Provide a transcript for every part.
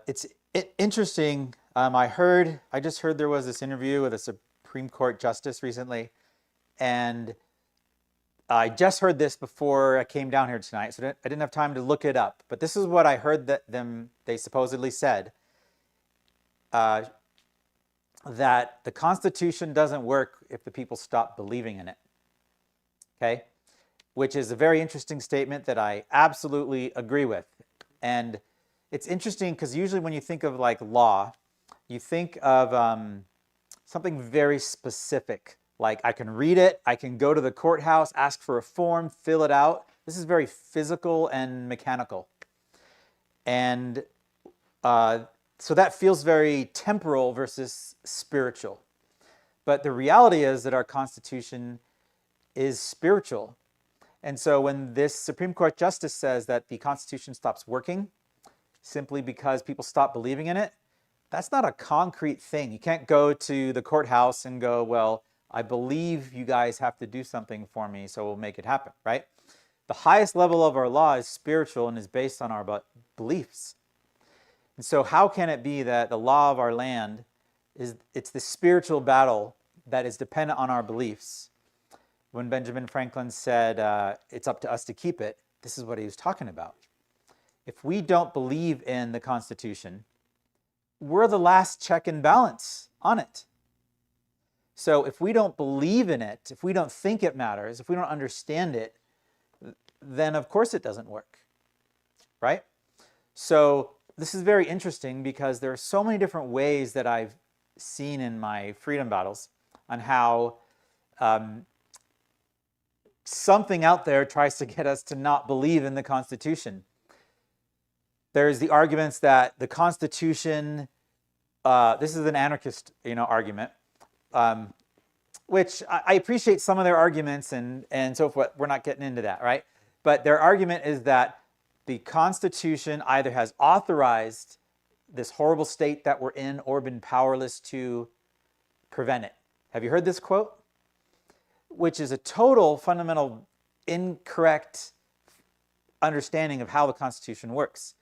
It's interesting. I just heard there was this interview with a Supreme Court justice recently, and I just heard this before I came down here tonight, so I didn't have time to look it up. But this is what I heard that they supposedly said, uh, that the Constitution doesn't work if the people stop believing in it. Okay, which is a very interesting statement that I absolutely agree with. And it's interesting because usually when you think of like law, you think of something very specific. Like I can read it, I can go to the courthouse, ask for a form, fill it out. This is very physical and mechanical. And so that feels very temporal versus spiritual. But the reality is that our Constitution is spiritual. And so when this Supreme Court justice says that the Constitution stops working simply because people stop believing in it, that's not a concrete thing. You can't go to the courthouse and go, well, I believe you guys have to do something for me, so we'll make it happen, right? The highest level of our law is spiritual and is based on our beliefs. And so how can it be that the law of our land it's the spiritual battle that is dependent on our beliefs? When Benjamin Franklin said, it's up to us to keep it, this is what he was talking about. If we don't believe in the Constitution, we're the last check and balance on it. So if we don't believe in it, if we don't think it matters, if we don't understand it, then of course it doesn't work, right? So this is very interesting because there are so many different ways that I've seen in my freedom battles on how something out there tries to get us to not believe in the Constitution. There's the arguments that the Constitution, this is an anarchist, argument, which I appreciate some of their arguments and so forth. We're not getting into that, right? But their argument is that the Constitution either has authorized this horrible state that we're in or been powerless to prevent it. Have you heard this quote? Which is a total fundamental incorrect understanding of how the Constitution works.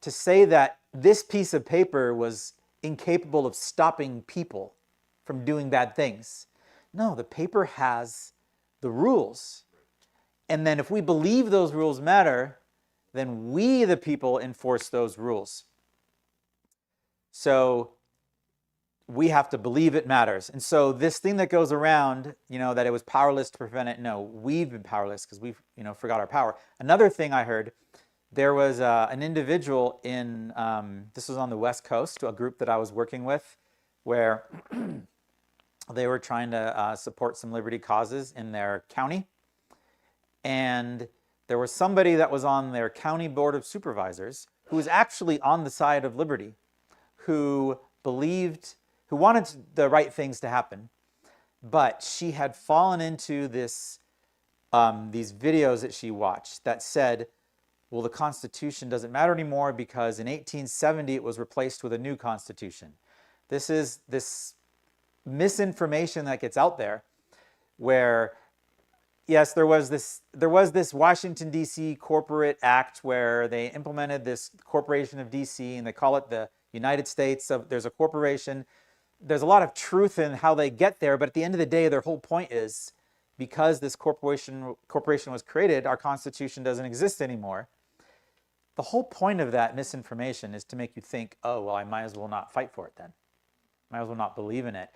To say that this piece of paper was incapable of stopping people from doing bad things. No, the paper has the rules. And then if we believe those rules matter, then we, the people, enforce those rules. So we have to believe it matters. And so this thing that goes around, that it was powerless to prevent it, no, we've been powerless because we've, forgot our power. Another thing I heard, there was an individual in, this was on the West Coast, a group that I was working with, where they were trying to support some liberty causes in their county. And there was somebody that was on their county board of supervisors who was actually on the side of liberty, who wanted the right things to happen, but she had fallen into these videos that she watched that said, well, the Constitution doesn't matter anymore because in 1870 it was replaced with a new Constitution. This is this misinformation that gets out there where, yes, there was this Washington, D.C. corporate act where they implemented this corporation of D.C. and they call it the United States. There's a corporation. There's a lot of truth in how they get there, but at the end of the day, their whole point is because this corporation was created, our Constitution doesn't exist anymore. The whole point of that misinformation is to make you think, oh, well, I might as well not fight for it then. Might as well not believe in it.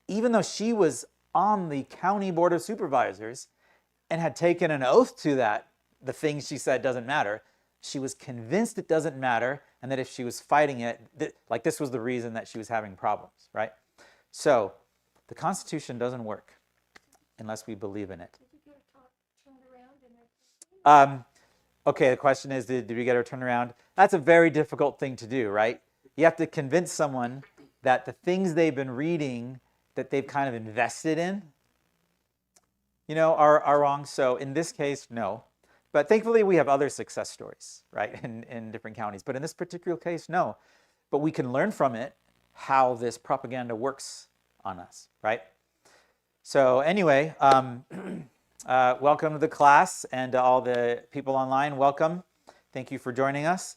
Even though she was on the county board of supervisors and had taken an oath to that, the things she said doesn't matter, she was convinced it doesn't matter and that if she was fighting it, this was the reason that she was having problems, right? So the Constitution doesn't work unless we believe in it. Did you get her turned around in her Okay, the question is, did we get her turned around? That's a very difficult thing to do, right? You have to convince someone that the things they've been reading that they've kind of invested in, are wrong. So in this case, no. But thankfully, we have other success stories, right, in different counties. But in this particular case, no. But we can learn from it how this propaganda works on us, right? So anyway, welcome to the class, and to all the people online, welcome. Thank you for joining us.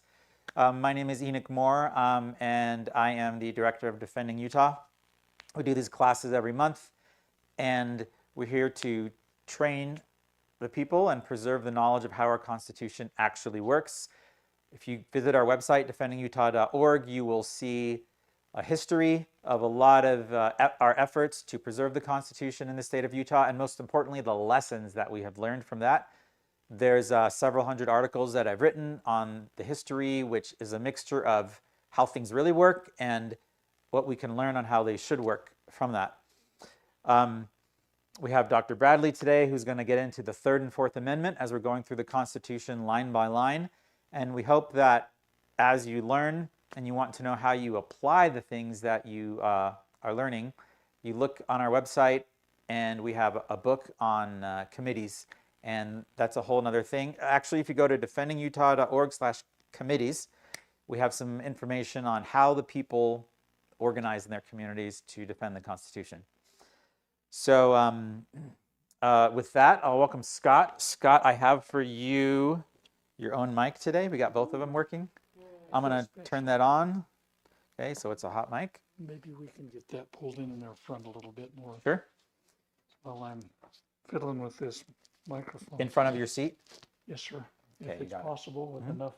My name is Enoch Moore, and I am the director of Defending Utah. We do these classes every month, and we're here to train the people and preserve the knowledge of how our Constitution actually works. If you visit our website, defendingutah.org, you will see a history of a lot of our efforts to preserve the Constitution in the state of Utah, and most importantly, the lessons that we have learned from that. There's several hundred articles that I've written on the history, which is a mixture of how things really work and what we can learn on how they should work from that. We have Dr. Bradley today, who's going to get into the Third and Fourth Amendment as we're going through the Constitution line by line. And we hope that as you learn and you want to know how you apply the things that you are learning, you look on our website, and we have a book on committees. And that's a whole nother thing. Actually, if you go to defendingutah.org/committees, we have some information on how the people organize in their communities to defend the Constitution. So with that, I'll welcome Scott. Scott, I have for you your own mic today. We got both of them working. I'm going to turn that on. Okay, so it's a hot mic. Maybe we can get that pulled in their front a little bit more Sure. while I'm fiddling with this microphone. In front of your seat. Yes, sir. Okay, If you it's got it. possible with enough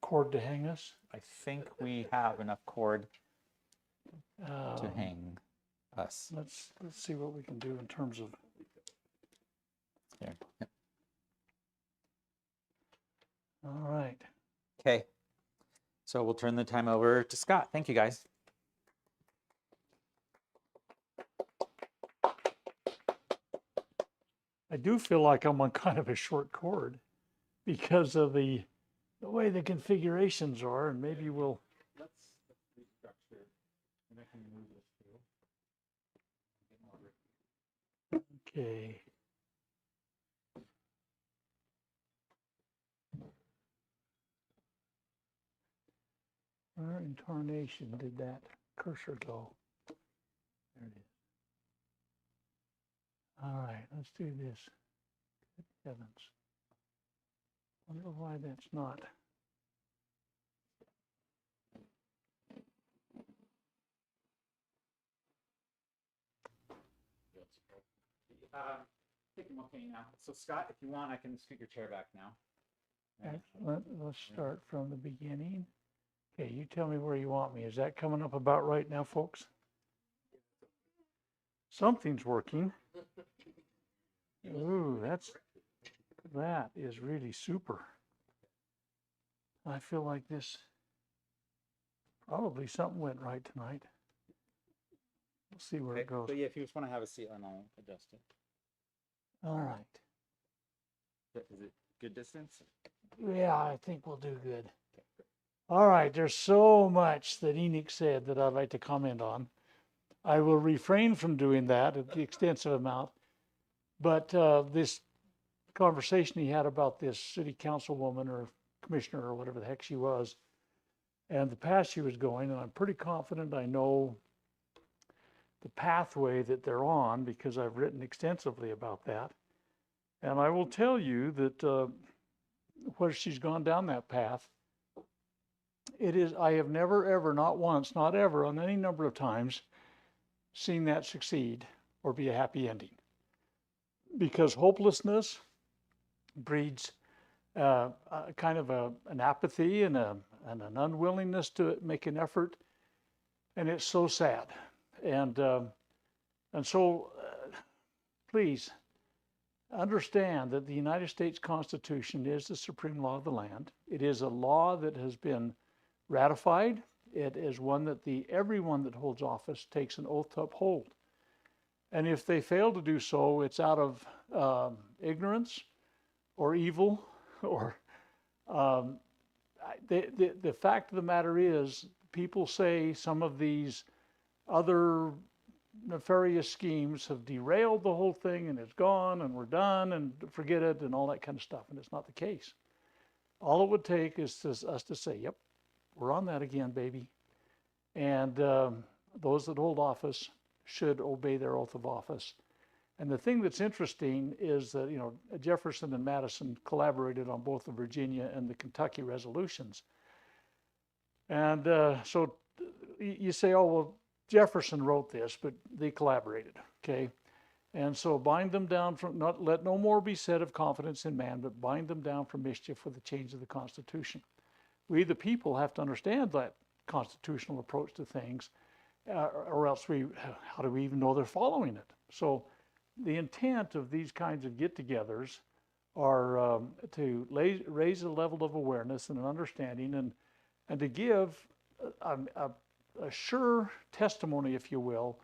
cord to hang us. I think we have enough cord to Um, hang us. Let's see what we can do in terms of, Here. Yep. all right. Okay. So we'll turn the time over to Scott. Thank you, guys. I do feel like I'm on kind of a short cord because of the way the configurations are, and maybe we'll. Let's restructure, and I can move this too. Okay. Where in tarnation did that cursor go? There it is. All right, let's do this. Good heavens. Wonder why that's not. I think I'm okay now. So Scott, if you want, I can scoot your chair back now. Excellent. Let's start from the beginning. Okay, you tell me where you want me. Is that coming up about right now, folks? Something's working. Ooh, that is really super. I feel like this, probably something went right tonight. We'll see where Okay. it goes. So yeah, if you just want to have a seat, then I'll adjust it. All right. Is it good distance? Yeah, I think we'll do good. All right, there's so much that Enoch said that I'd like to comment on. I will refrain from doing that at the extensive amount. But this conversation he had about this city councilwoman or commissioner or whatever the heck she was, and the path she was going, and I'm pretty confident I know the pathway that they're on because I've written extensively about that. And I will tell you that where she's gone down that path, it is, I have never, ever, not once, not ever, on any number of times, seen that succeed or be a happy ending. Because hopelessness breeds kind of an apathy and an unwillingness to make an effort, and it's so sad. And so, please understand that the United States Constitution is the supreme law of the land. It is a law that has been ratified. It is one that everyone that holds office takes an oath to uphold. And if they fail to do so, it's out of ignorance or evil, or the fact of the matter is, people say some of these other nefarious schemes have derailed the whole thing and it's gone and we're done and forget it and all that kind of stuff. And it's not the case. All it would take is us to say, yep, we're on that again, baby. And those that hold office should obey their oath of office. And the thing that's interesting is that, Jefferson and Madison collaborated on both the Virginia and the Kentucky resolutions. And so you say, oh, well, Jefferson wrote this, but they collaborated, okay? And so bind them down from, not let no more be said of confidence in man, but bind them down from mischief for the change of the Constitution. We, the people, have to understand that constitutional approach to things, or else how do we even know they're following it? So the intent of these kinds of get-togethers are to raise a level of awareness and an understanding, and to give a sure testimony, if you will,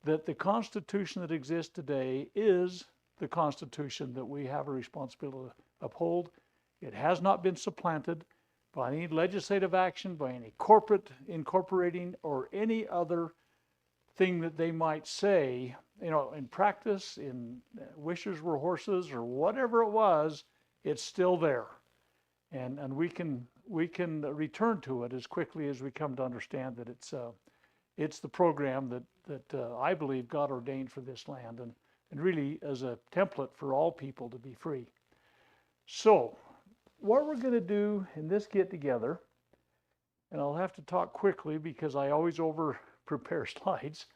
that the Constitution that exists today is the Constitution that we have a responsibility to uphold. It has not been supplanted by any legislative action, by any corporate incorporating, or any other thing that they might say, in practice, in wishes were horses, or whatever it was, it's still there. And we can return to it as quickly as we come to understand that it's the program that I believe God ordained for this land, and really as a template for all people to be free. So what we're going to do in this get together, and I'll have to talk quickly because I always over prepare slides.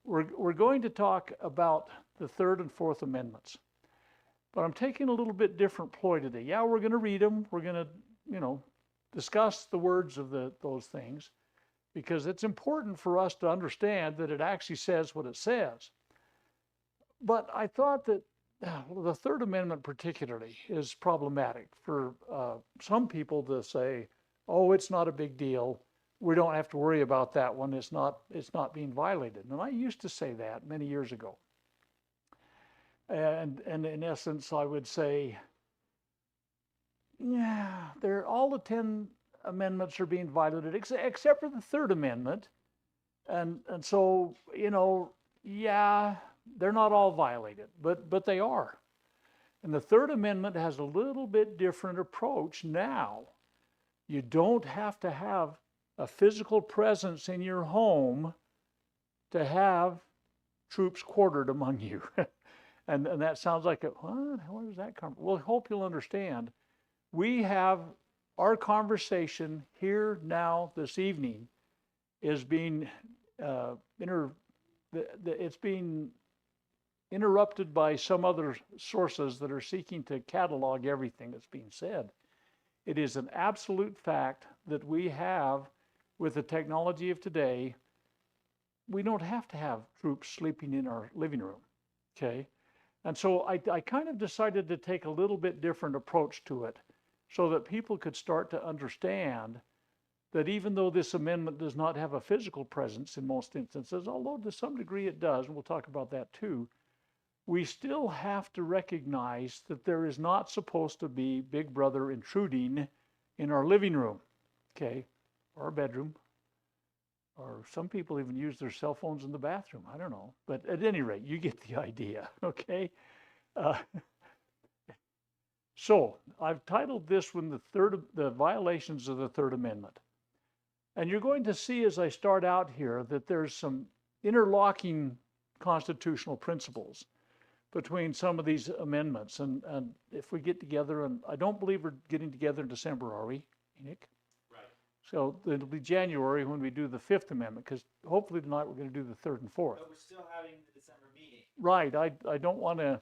We're going to talk about the Third and Fourth Amendments, but I'm taking a little bit different ploy today. Yeah, we're going to read them. We're going to, discuss the words of those things, because it's important for us to understand that it actually says what it says. But I thought that the Third Amendment particularly is problematic for some people to say, oh, it's not a big deal. We don't have to worry about that one. It's not being violated. And I used to say that many years ago. And in essence, I would say, yeah, all the 10 amendments are being violated, except for the Third Amendment. And so, yeah, they're not all violated, but they are. And the Third Amendment has a little bit different approach now. You don't have to have a physical presence in your home to have troops quartered among you. and that sounds like, what? Where does that come from? Well, I hope you'll understand. We have our conversation here now this evening is being it's being interrupted by some other sources that are seeking to catalog everything that's being said. It is an absolute fact that we have, with the technology of today, we don't have to have troops sleeping in our living room, okay? And so I kind of decided to take a little bit different approach to it so that people could start to understand that even though this amendment does not have a physical presence in most instances, although to some degree it does, and we'll talk about that too, we still have to recognize that there is not supposed to be Big Brother intruding in our living room, okay, or our bedroom, or some people even use their cell phones in the bathroom. I don't know, but at any rate, you get the idea, okay? So I've titled this one the violations of the Third Amendment. And you're going to see as I start out here that there's some interlocking constitutional principles between some of these amendments. And if we get together, and I don't believe we're getting together in December, are we, Enoch? Right. So it'll be January when we do the Fifth Amendment, because hopefully tonight we're going to do the Third and Fourth. But we're still having the December meeting. Right. I don't want to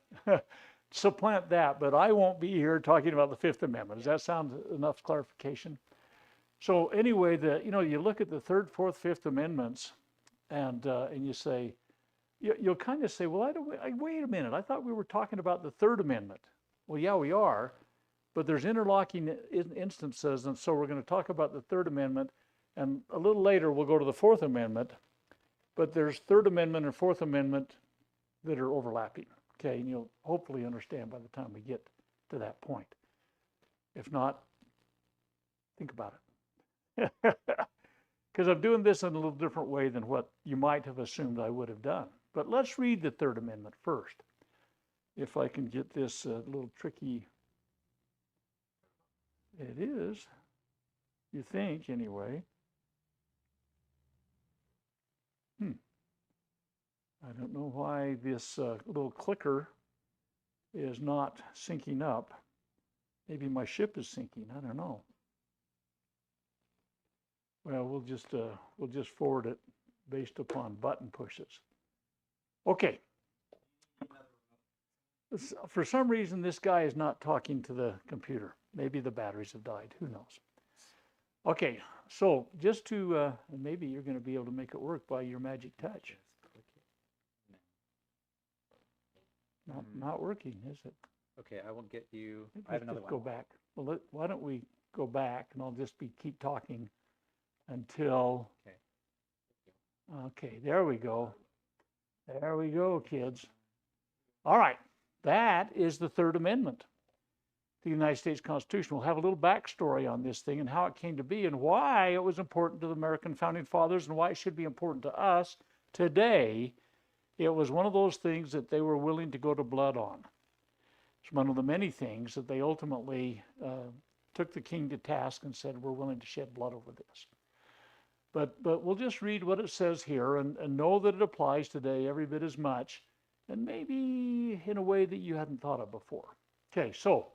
supplant that, but I won't be here talking about the Fifth Amendment. Does that sound enough clarification? So anyway, you look at the Third, Fourth, Fifth Amendments, and you say, you'll kind of say, well, wait a minute, I thought we were talking about the Third Amendment. Well, yeah, we are, but there's interlocking instances, and so we're going to talk about the Third Amendment, and a little later we'll go to the Fourth Amendment, but there's Third Amendment and Fourth Amendment that are overlapping, okay? And you'll hopefully understand by the time we get to that point. If not, think about it. Because I'm doing this in a little different way than what you might have assumed I would have done. But let's read the Third Amendment first. If I can get this a little tricky. It is, you think, anyway. I don't know why this little clicker is not syncing up. Maybe my ship is sinking, I don't know. Well, we'll just forward it based upon button pushes. Okay. For some reason, this guy is not talking to the computer. Maybe the batteries have died. Who knows? Okay, so just to, maybe you're going to be able to make it work by your magic touch. Not working, is it? Okay, I will get you. Maybe I have let's another just one. go back. Well, why don't we go back and I'll just keep talking until. Okay. Okay, there we go. There we go, kids. All right, that is the Third Amendment to the United States Constitution. We'll have a little backstory on this thing and how it came to be and why it was important to the American founding fathers and why it should be important to us today. It was one of those things that they were willing to go to blood on. It's one of the many things that they ultimately took the king to task and said, we're willing to shed blood over this. But we'll just read what it says here and know that it applies today every bit as much, and maybe in a way that you hadn't thought of before. Okay, so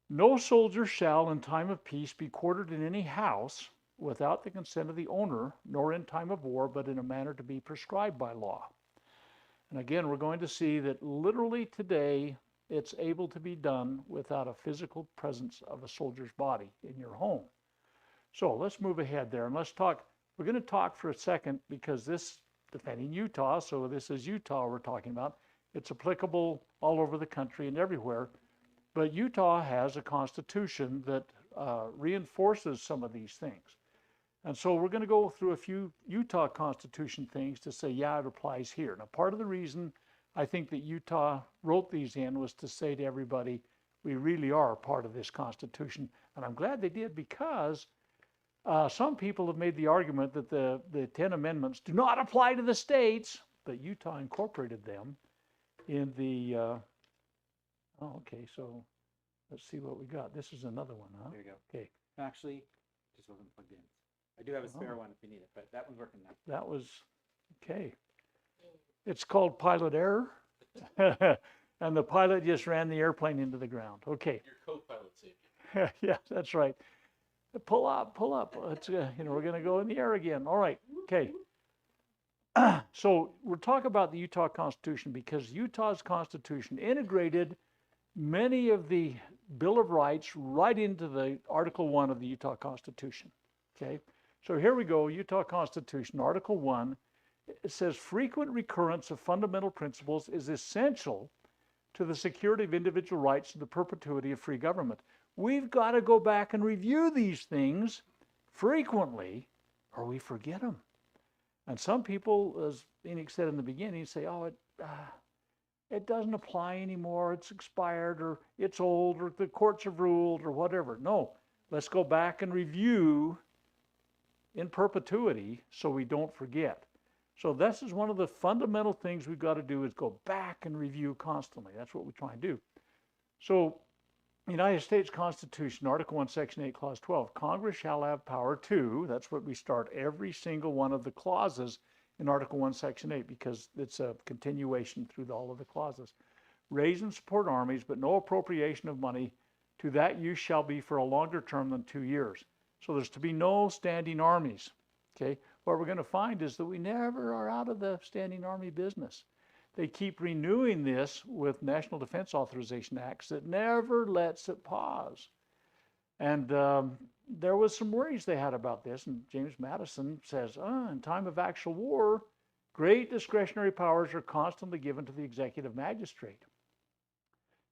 no soldier shall in time of peace be quartered in any house without the consent of the owner, nor in time of war, but in a manner to be prescribed by law. And again, we're going to see that literally today, it's able to be done without a physical presence of a soldier's body in your home. So let's move ahead there and let's talk. We're going to talk for a second because this, defending Utah, so this is Utah we're talking about. It's applicable all over the country and everywhere. But Utah has a constitution that reinforces some of these things. And so we're going to go through a few Utah Constitution things to say, yeah, it applies here. Now, part of the reason I think that Utah wrote these in was to say to everybody, we really are part of this Constitution. And I'm glad they did because some people have made the argument that the 10 amendments do not apply to the states, but Utah incorporated them in the, okay, so let's see what we got. This is another one, huh? There you go. Okay. Actually, just wasn't plugged in. I do have a spare one if you need it, but that one's working now. That was, okay. It's called pilot error. And the pilot just ran the airplane into the ground. Okay. Your co-pilot saved you. Yeah, that's right. Pull up. It's, we're going to go in the air again. All right. Okay. So we'll talk about the Utah Constitution because Utah's Constitution integrated many of the Bill of Rights right into the Article 1 of the Utah Constitution. Okay. So here we go, Utah Constitution, Article 1. It says frequent recurrence of fundamental principles is essential to the security of individual rights and the perpetuity of free government. We've got to go back and review these things frequently or we forget them. And some people, as Enoch said in the beginning, say, oh, it doesn't apply anymore, it's expired, or it's old, or the courts have ruled, or whatever. No, let's go back and review in perpetuity so we don't forget. So this is one of the fundamental things we've got to do is go back and review constantly. That's what we try and do. So United States Constitution, Article 1, Section 8, Clause 12, Congress shall have power to, that's what we start every single one of the clauses in Article 1, Section 8, because it's a continuation through all of the clauses. Raise and support armies, but no appropriation of money to that use shall be for a longer term than 2 years. So there's to be no standing armies, okay? What we're going to find is that we never are out of the standing army business. They keep renewing this with National Defense Authorization Acts that never lets it pause. And there was some worries they had about this, and James Madison says, in time of actual war, great discretionary powers are constantly given to the executive magistrate.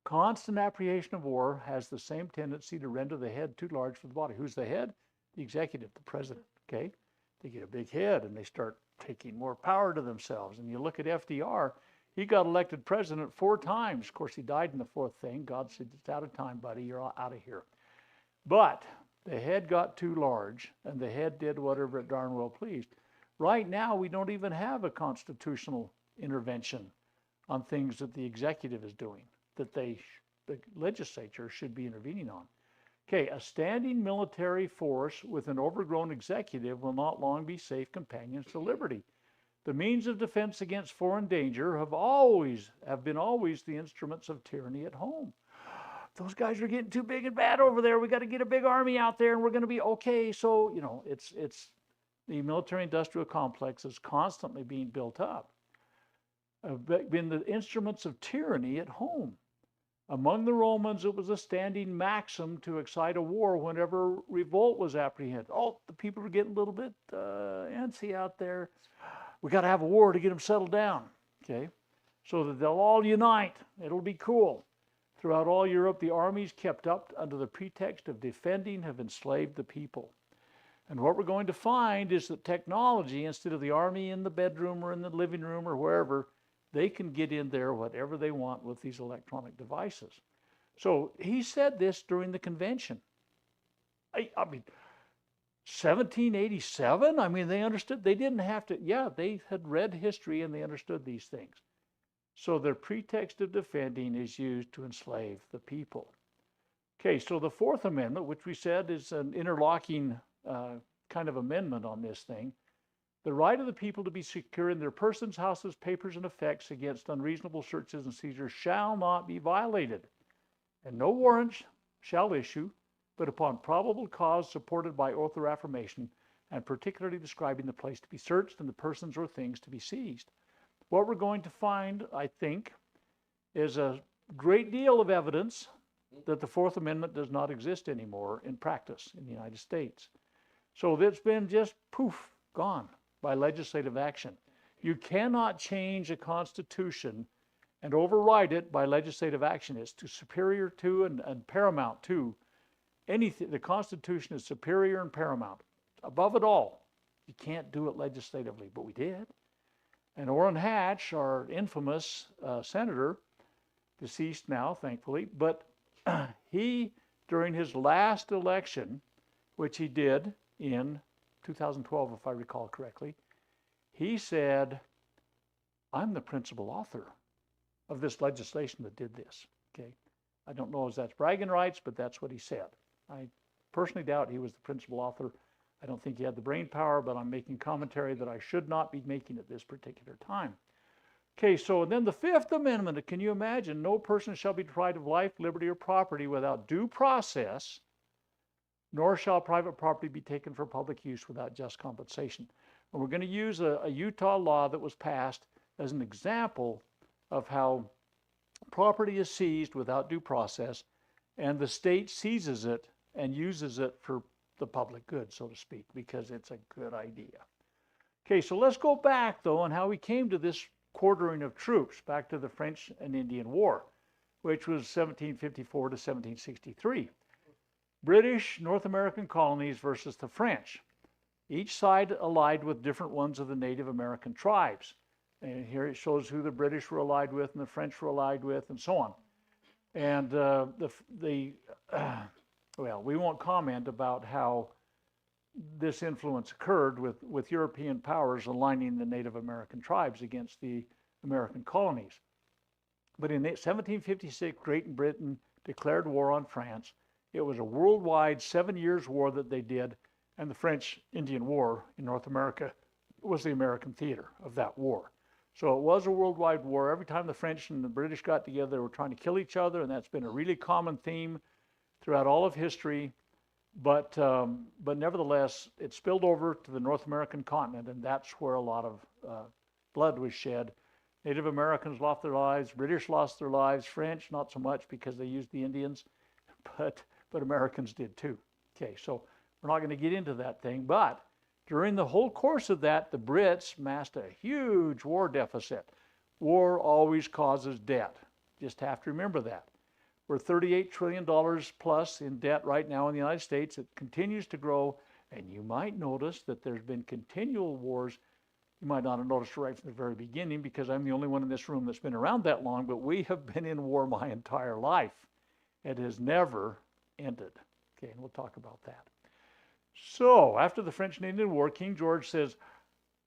Constant apprehension of war has the same tendency to render the head too large for the body. Who's the head? The executive, the president, okay? They get a big head and they start taking more power to themselves. And you look at FDR, he got elected president 4 times. Of course, he died in the 4th thing. God said, it's out of time, buddy, you're out of here. But the head got too large and the head did whatever it darn well pleased. Right now, we don't even have a constitutional intervention on things that the executive is doing, that the legislature should be intervening on. Okay, a standing military force with an overgrown executive will not long be safe companions to liberty. The means of defense against foreign danger have been always the instruments of tyranny at home. those guys are getting too big and bad over there. We got to get a big army out there and we're going to be okay. So, it's the military industrial complex is constantly being built up. Been the instruments of tyranny at home. Among the Romans, it was a standing maxim to excite a war whenever revolt was apprehended. Oh, the people are getting a little bit antsy out there. We got to have a war to get them settled down, okay? So that they'll all unite. It'll be cool. Throughout all Europe, the armies kept up under the pretext of defending have enslaved the people. And what we're going to find is that technology, instead of the army in the bedroom or in the living room or wherever, they can get in there whatever they want with these electronic devices. So he said this during the convention. I mean, 1787? I mean, they understood. They didn't have to, they had read history and they understood these things. So their pretext of defending is used to enslave the people. Okay, so the Fourth Amendment, which we said is an interlocking kind of amendment on this thing, the right of the people to be secure in their persons, houses, papers, and effects against unreasonable searches and seizures shall not be violated, and no warrant shall issue, but upon probable cause supported by oath or affirmation, and particularly describing the place to be searched and the persons or things to be seized. What we're going to find, I think, is a great deal of evidence that the Fourth Amendment does not exist anymore in practice in the United States. So that's been just poof, gone by legislative action. You cannot change a constitution and override it by legislative action. It's superior to and paramount to anything. The Constitution is superior and paramount. Above it all. You can't do it legislatively, but we did. And Orrin Hatch, our infamous senator, deceased now, thankfully, but he, during his last election, which he did in 2012, if I recall correctly, he said, I'm the principal author of this legislation that did this, okay? I don't know if that's bragging rights, but that's what he said. I personally doubt he was the principal author. I don't think he had the brain power, but I'm making commentary that I should not be making at this particular time. Okay, so then the Fifth Amendment, can you imagine? No person shall be deprived of life, liberty, or property without due process, nor shall private property be taken for public use without just compensation. And we're going to use a Utah law that was passed as an example of how property is seized without due process, and the state seizes it and uses it for the public good, so to speak, because it's a good idea. Okay, so let's go back, though, on how we came to this quartering of troops, back to the French and Indian War, which was 1754 to 1763. British North American colonies versus the French. Each side allied with different ones of the Native American tribes. And here it shows who the British were allied with and the French were allied with and so on. And well, we won't comment about how this influence occurred with European powers aligning the Native American tribes against the American colonies. But in 1756, Great Britain declared war on France. It was a worldwide 7 years war that they did, and the French-Indian War in North America was the American theater of that war. So it was a worldwide war. Every time the French and the British got together, they were trying to kill each other, and that's been a really common theme throughout all of history. But nevertheless, it spilled over to the North American continent, and that's where a lot of blood was shed. Native Americans lost their lives, British lost their lives, French not so much because they used the Indians, but Americans did too. Okay, so we're not going to get into that thing, but during the whole course of that, the Brits amassed a huge war deficit. War always causes debt. Just have to remember that. We're $38 trillion plus in debt right now in the United States. It continues to grow, and you might notice that there's been continual wars. You might not have noticed right from the very beginning because I'm the only one in this room that's been around that long, but we have been in war my entire life. It has never ended. Okay, and we'll talk about that. So after the French and Indian War, King George says,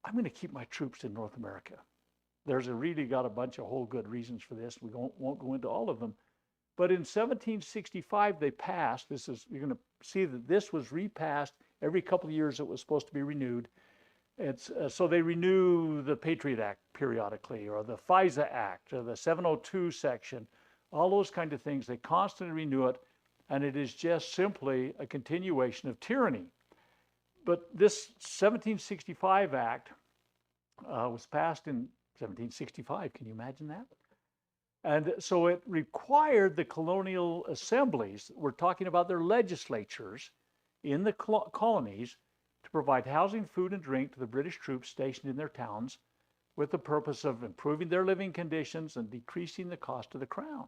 I'm going to keep my troops in North America. There's really got a bunch of whole good reasons for this. We won't go into all of them. But in 1765, they passed, you're going to see that this was repassed. Every couple of years it was supposed to be renewed. So they renew the Patriot Act periodically, or the FISA Act, or the 702 section, all those kind of things. They constantly renew it, and it is just simply a continuation of tyranny. But this 1765 Act was passed in 1765. Can you imagine that? And so it required the colonial assemblies, we're talking about their legislatures in the colonies, to provide housing, food, and drink to the British troops stationed in their towns with the purpose of improving their living conditions and decreasing the cost to the crown.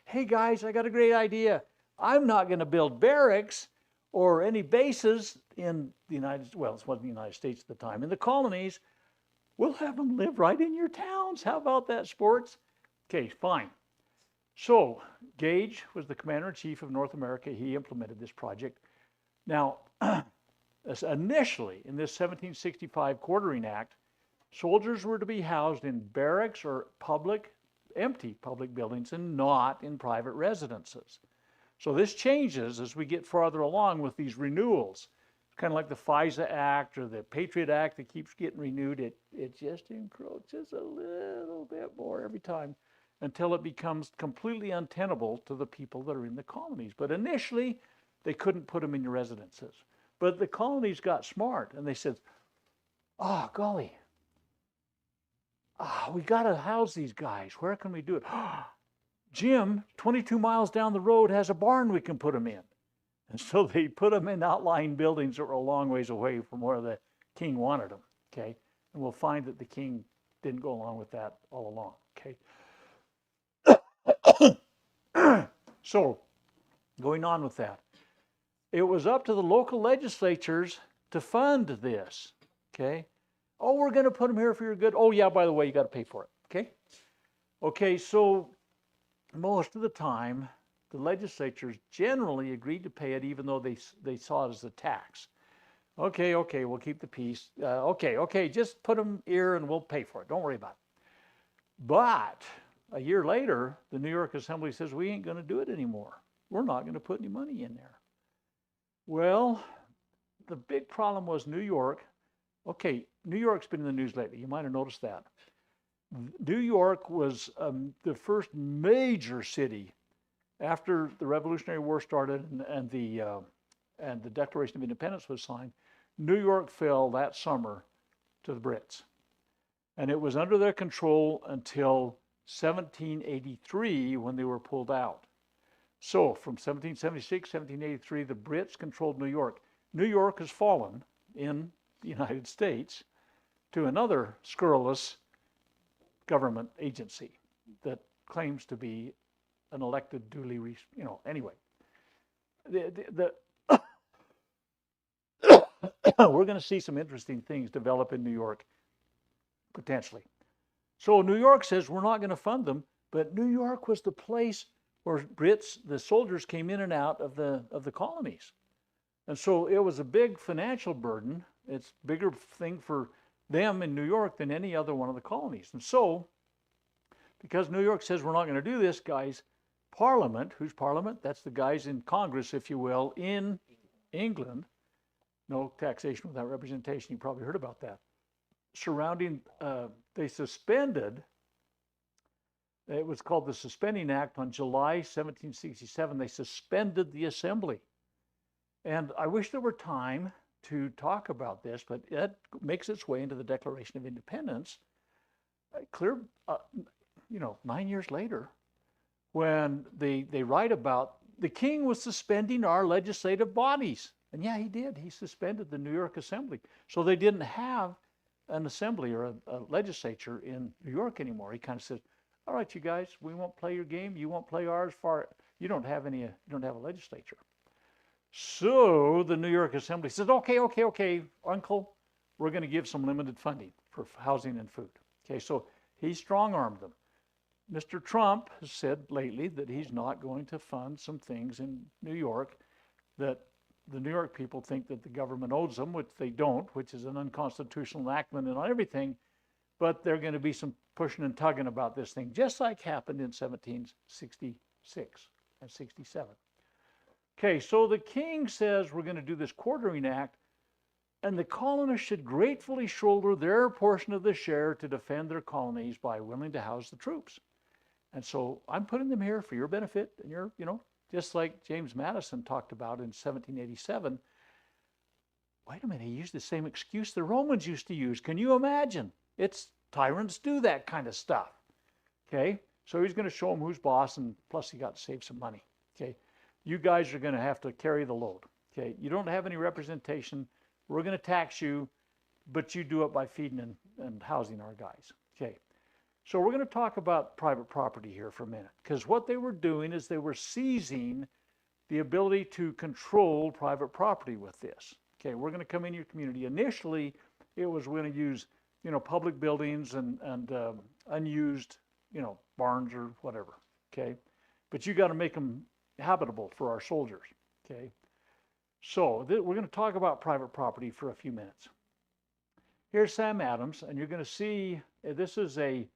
Hey guys, I got a great idea. I'm not going to build barracks or any bases in the United, well, it wasn't the United States at the time, in the colonies. We'll have them live right in your towns. How about that, sports? Okay, fine. So Gage was the commander-in-chief of North America. He implemented this project. Now, initially in this 1765 Quartering Act, soldiers were to be housed in barracks or empty public buildings and not in private residences. So this changes as we get farther along with these renewals. It's kind of like the FISA Act or the Patriot Act that keeps getting renewed. It just encroaches a little bit more every time until it becomes completely untenable to the people that are in the colonies. But initially, they couldn't put them in your residences. But the colonies got smart and they said, oh, golly, we got to house these guys. Where can we do it? Jim, 22 miles down the road, has a barn we can put them in. And so they put them in outlying buildings that were a long ways away from where the king wanted them, okay? And we'll find that the king didn't go along with that all along, okay? So, going on with that, it was up to the local legislatures to fund this, okay? Oh, we're going to put them here for your good. Oh, yeah, by the way, you got to pay for it, okay? Okay, so most of the time, the legislatures generally agreed to pay it even though they saw it as a tax. Okay, we'll keep the peace. Okay, just put them here and we'll pay for it. Don't worry about it. But a year later, the New York Assembly says, we ain't going to do it anymore. We're not going to put any money in there. Well, the big problem was New York. Okay, New York's been in the news lately. You might have noticed that. New York was the first major city after the Revolutionary War started and the Declaration of Independence was signed. New York fell that summer to the Brits. And it was under their control until 1783 when they were pulled out. So from 1776, 1783, the Brits controlled New York. New York has fallen in the United States to another scurrilous government agency that claims to be an elected, duly, anyway. We're going to see some interesting things develop in New York, potentially. So New York says we're not going to fund them, but New York was the place where the soldiers came in and out of the colonies. And so it was a big financial burden. It's a bigger thing for them in New York than any other one of the colonies. And so, because New York says we're not going to do this, guys, Parliament, who's Parliament? That's the guys in Congress, if you will, in England. No taxation without representation. You probably heard about that. They suspended, it was called the Suspending Act on July 1767. They suspended the assembly. And I wish there were time to talk about this, but it makes its way into the Declaration of Independence, 9 years later, when they write about the king was suspending our legislative bodies. And yeah, he did. He suspended the New York Assembly. So they didn't have an assembly or a legislature in New York anymore. He kind of says, all right, you guys, we won't play your game. You won't play ours. You don't have a legislature. So the New York Assembly says, okay, Uncle, we're going to give some limited funding for housing and food. Okay, so he strong-armed them. Mr. Trump has said lately that he's not going to fund some things in New York that the New York people think that the government owes them, which they don't, which is an unconstitutional enactment and everything, but there's going to be some pushing and tugging about this thing, just like happened in 1766 and 67. Okay, so the king says we're going to do this Quartering Act, and the colonists should gratefully shoulder their portion of the share to defend their colonies by willing to house the troops. And so I'm putting them here for your benefit and your, just like James Madison talked about in 1787. Wait a minute, he used the same excuse the Romans used to use. Can you imagine? Tyrants do that kind of stuff. Okay, so he's going to show them who's boss, and plus he got to save some money. Okay, you guys are going to have to carry the load. Okay, you don't have any representation. We're going to tax you, but you do it by feeding and housing our guys. Okay, so we're going to talk about private property here for a minute, because what they were doing is they were seizing the ability to control private property with this. Okay, we're going to come in your community. Initially, it was we're going to use, public buildings and unused, barns or whatever. Okay, but you got to make them habitable for our soldiers. Okay, so we're going to talk about private property for a few minutes. Here's Sam Adams, and you're going to see this is a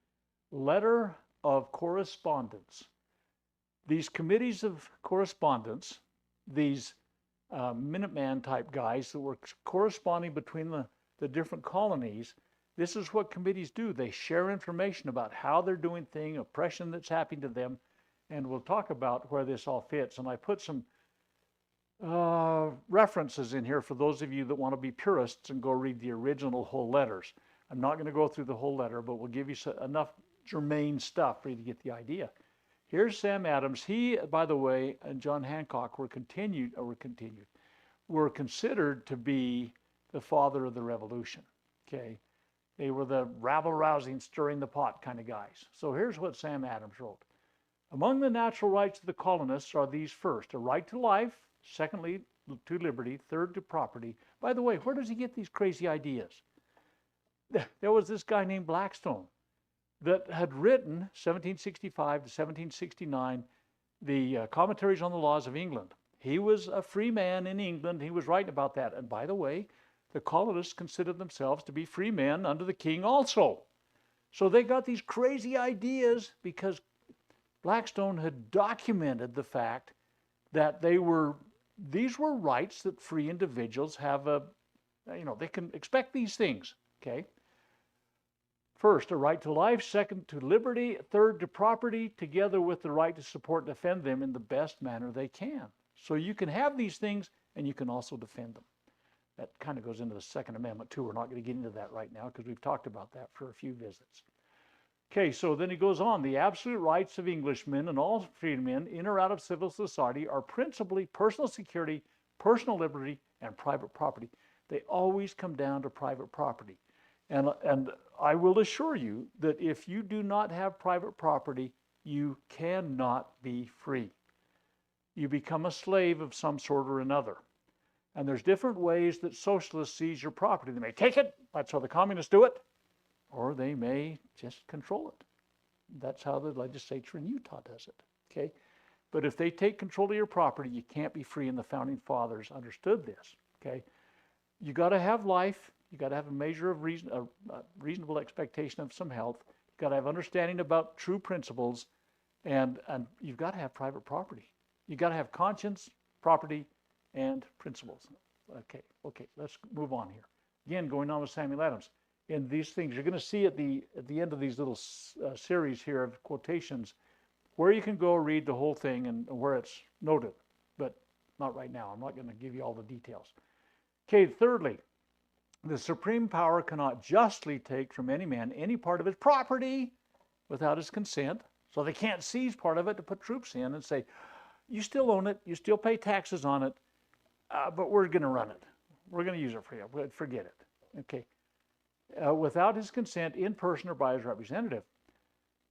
letter of correspondence. These committees of correspondence, these Minuteman type guys that were corresponding between the different colonies, this is what committees do. They share information about how they're doing things, oppression that's happening to them, and we'll talk about where this all fits. And I put some references in here for those of you that want to be purists and go read the original whole letters. I'm not going to go through the whole letter, but we'll give you enough germane stuff for you to get the idea. Here's Sam Adams. He, by the way, and John Hancock were considered to be the father of the revolution. Okay, they were the rabble-rousing, stirring the pot kind of guys. So here's what Sam Adams wrote. Among the natural rights of the colonists are these: first, a right to life; secondly, to liberty; third, to property. By the way, where does he get these crazy ideas? There was this guy named Blackstone that had written 1765 to 1769 the Commentaries on the Laws of England. He was a free man in England. He was writing about that. And by the way, the colonists considered themselves to be free men under the king also. So they got these crazy ideas because Blackstone had documented the fact that these were rights that free individuals have they can expect these things, okay? First, a right to life; second, to liberty; third, to property, together with the right to support and defend them in the best manner they can. So you can have these things and you can also defend them. That kind of goes into the Second Amendment too. We're not going to get into that right now because we've talked about that for a few visits. Okay, so then he goes on. The absolute rights of Englishmen and all freedmen in or out of civil society are principally personal security, personal liberty, and private property. They always come down to private property. And I will assure you that if you do not have private property, you cannot be free. You become a slave of some sort or another. And there's different ways that socialists seize your property. They may take it, that's how the communists do it, or they may just control it. That's how the legislature in Utah does it, okay? But if they take control of your property, you can't be free, and the Founding Fathers understood this, okay? You got to have life. You got to have a measure of reasonable expectation of some health. You got to have understanding about true principles, and you've got to have private property. You got to have conscience, property, and principles. Okay, let's move on here. Again, going on with Samuel Adams. In these things, you're going to see at the end of these little series here of quotations where you can go read the whole thing and where it's noted, but not right now. I'm not going to give you all the details. Okay, thirdly, the supreme power cannot justly take from any man any part of his property without his consent. So they can't seize part of it to put troops in and say, you still own it, you still pay taxes on it, but we're going to run it. We're going to use it for you. Forget it. Okay. Without his consent, in person or by his representative.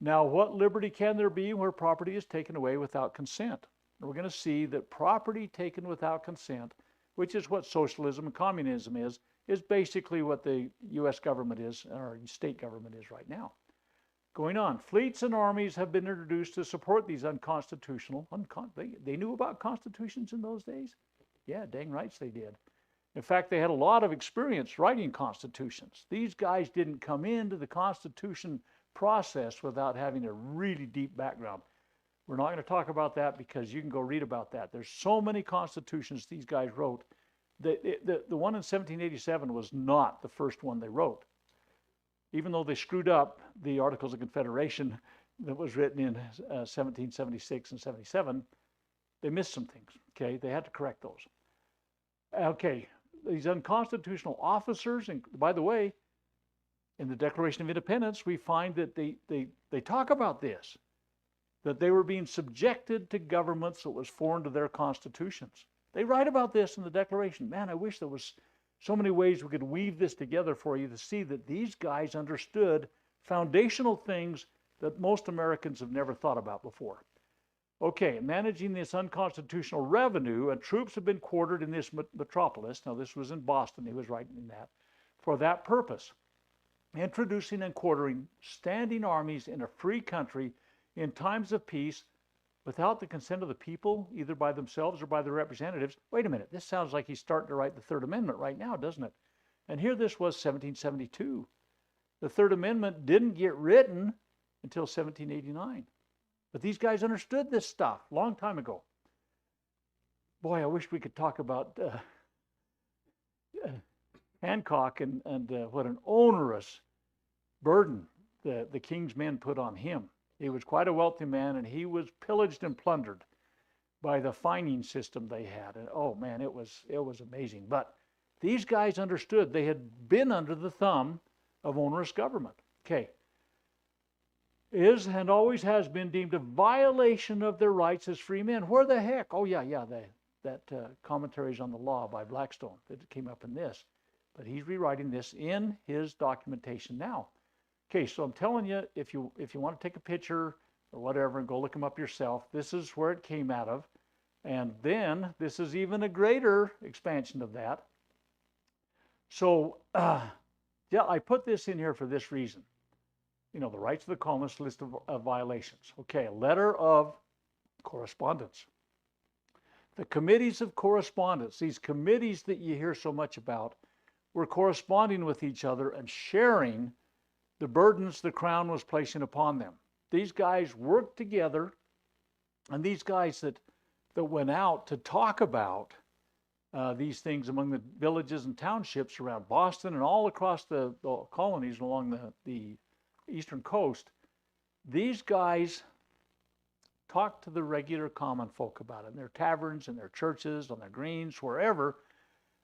Now, what liberty can there be where property is taken away without consent? And we're going to see that property taken without consent, which is what socialism and communism is basically what the U.S. government is, or state government is right now. Going on, fleets and armies have been introduced to support these unconstitutional, they knew about constitutions in those days? Yeah, dang rights they did. In fact, they had a lot of experience writing constitutions. These guys didn't come into the Constitution process without having a really deep background. We're not going to talk about that because you can go read about that. There's so many constitutions these guys wrote. The one in 1787 was not the first one they wrote. Even though they screwed up the Articles of Confederation, that was written in 1776 and 77, they missed some things. Okay, they had to correct those. Okay, these unconstitutional officers, and by the way, in the Declaration of Independence, we find that they talk about this, that they were being subjected to governments that was foreign to their constitutions. They write about this in the Declaration. Man, I wish there was so many ways we could weave this together for you to see that these guys understood foundational things that most Americans have never thought about before. Okay, managing this unconstitutional revenue, and troops have been quartered in this metropolis. Now, this was in Boston, he was writing that, for that purpose. Introducing and quartering standing armies in a free country in times of peace without the consent of the people, either by themselves or by their representatives. Wait a minute, this sounds like he's starting to write the Third Amendment right now, doesn't it? And here this was 1772. The Third Amendment didn't get written until 1789. But these guys understood this stuff a long time ago. Boy, I wish we could talk about Hancock and what an onerous burden the king's men put on him. He was quite a wealthy man, and he was pillaged and plundered by the fining system they had. And oh man, it was amazing. But these guys understood they had been under the thumb of onerous government. Okay. Is and always has been deemed a violation of their rights as free men. Where the heck? Oh yeah, that commentaries on the law by Blackstone that came up in this. But he's rewriting this in his documentation now. Okay, so I'm telling you, if you want to take a picture or whatever and go look them up yourself, this is where it came out of. And then this is even a greater expansion of that. So, yeah, I put this in here for this reason. You know, the rights of the colonists, list of violations. Okay, a letter of correspondence. The committees of correspondence, these committees that you hear so much about, were corresponding with each other and sharing the burdens the crown was placing upon them. These guys worked together, and these guys that went out to talk about these things among the villages and townships around Boston and all across the colonies along the eastern coast, these guys talked to the regular common folk about it in their taverns, in their churches, on their greens, wherever.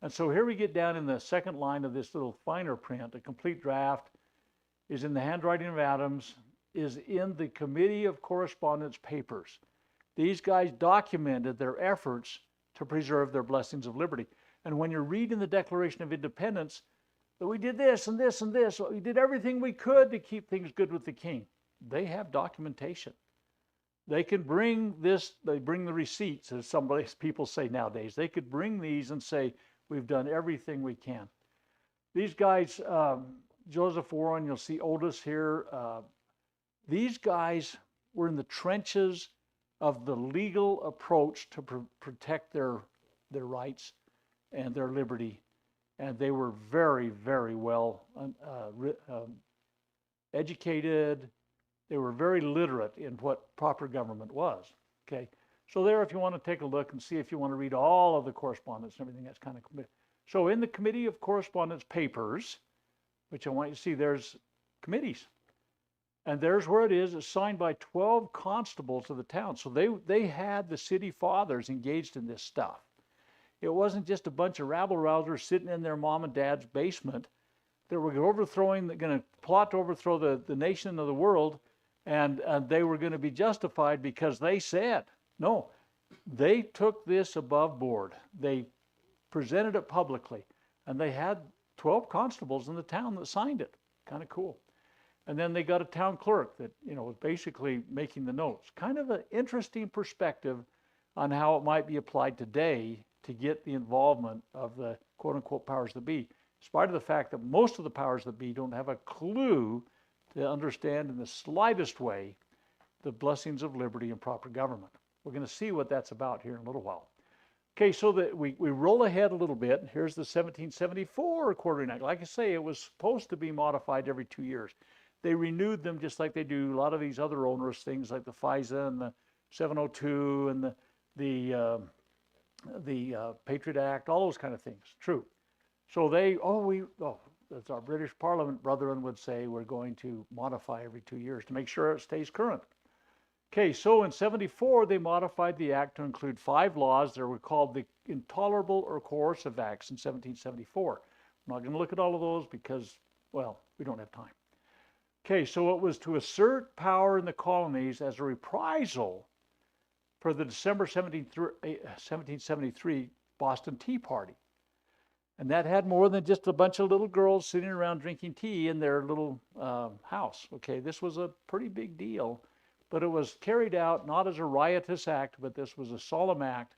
And so here we get down in the second line of this little finer print. A complete draft is in the handwriting of Adams, is in the Committee of Correspondence papers. These guys documented their efforts to preserve their blessings of liberty. And when you're reading the Declaration of Independence, that we did this and this and this, we did everything we could to keep things good with the king. They have documentation. They can bring this, they bring the receipts, as people say nowadays. They could bring these and say, we've done everything we can. These guys, Joseph Warren, you'll see Otis here. These guys were in the trenches of the legal approach to protect their rights and their liberty. And they were very, very well educated. They were very literate in what proper government was. Okay, so there, if you want to take a look and see if you want to read all of the correspondence and everything, that's kind of cool. So in the Committee of Correspondence papers, which I want you to see, there's committees. And there's where it is. It's signed by 12 constables of the town. So they had the city fathers engaged in this stuff. It wasn't just a bunch of rabble-rousers sitting in their mom and dad's basement that were going to plot to overthrow the nation of the world, and they were going to be justified because they said. No, they took this above board. They presented it publicly, and they had 12 constables in the town that signed it. Kind of cool. And then they got a town clerk that, was basically making the notes. Kind of an interesting perspective on how it might be applied today to get the involvement of the quote-unquote powers that be, in spite of the fact that most of the powers that be don't have a clue to understand in the slightest way the blessings of liberty and proper government. We're going to see what that's about here in a little while. Okay, so that we roll ahead a little bit. Here's the 1774 Quartering Act. Like I say, it was supposed to be modified every 2 years. They renewed them just like they do a lot of these other onerous things like the FISA and the 702 and the Patriot Act, all those kind of things. True. So as our British Parliament brethren would say, we're going to modify every 2 years to make sure it stays current. Okay, so in 74, they modified the act to include 5 laws that were called the Intolerable or Coercive Acts in 1774. I'm not going to look at all of those because, well, we don't have time. Okay, so it was to assert power in the colonies as a reprisal for the December 1773 Boston Tea Party. And that had more than just a bunch of little girls sitting around drinking tea in their little house. Okay, this was a pretty big deal. But it was carried out not as a riotous act, but this was a solemn act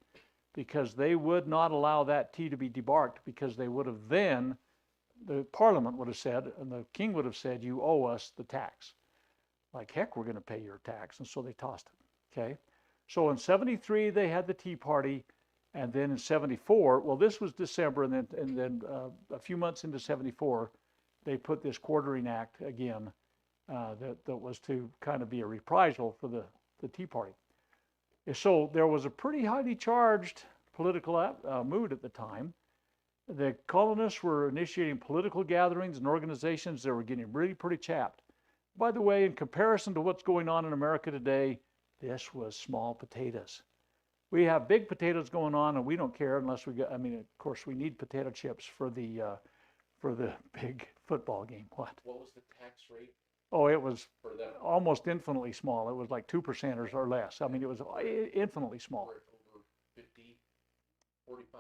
because they would not allow that tea to be debarked, because they would have then, the Parliament would have said, and the king would have said, you owe us the tax. Like, heck, we're going to pay your tax. And so they tossed it, okay? So in 73, they had the Tea Party. And then in 74, well, this was December, and then a few months into 74, they put this Quartering Act again, that was to kind of be a reprisal for the Tea Party. So there was a pretty highly charged political mood at the time. The colonists were initiating political gatherings and organizations that were getting really pretty chapped. By the way, in comparison to what's going on in America today, this was small potatoes. We have big potatoes going on, and we don't care unless we get, I mean, of course, we need potato chips for the big football game. What? What was the tax rate Oh, it was for them? almost infinitely small. It was like 2% or less. I mean, it was infinitely small. We're over 50, 45% tax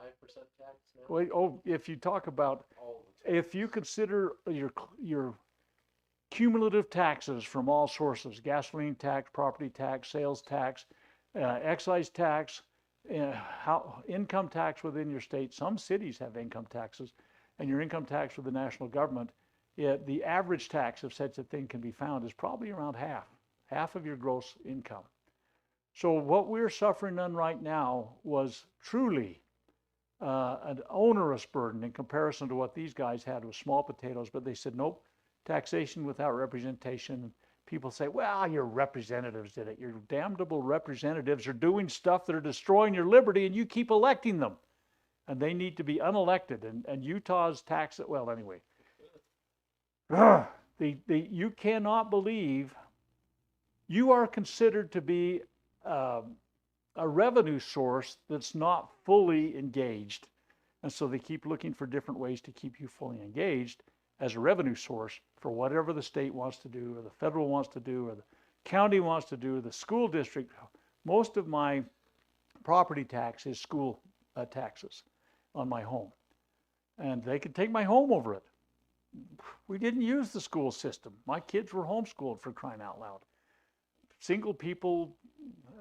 now? Well, oh, if you talk about, All the tax. if you consider your cumulative taxes from all sources, gasoline tax, property tax, sales tax, excise tax, income tax within your state. Some cities have income taxes, and your income tax with the national government, the average tax, if such a thing can be found, is probably around half of your gross income. So what we're suffering on right now was truly an onerous burden in comparison to what these guys had with small potatoes, but they said, nope, taxation without representation. People say, well, your representatives did it. Your damnable representatives are doing stuff that are destroying your liberty, and you keep electing them. And they need to be unelected. And Utah's tax, well, anyway. You cannot believe you are considered to be a revenue source that's not fully engaged. And so they keep looking for different ways to keep you fully engaged as a revenue source for whatever the state wants to do, or the federal wants to do, or the county wants to do, or the school district. Most of my property tax is school taxes on my home. And they could take my home over it. We didn't use the school system. My kids were homeschooled, for crying out loud. Single people,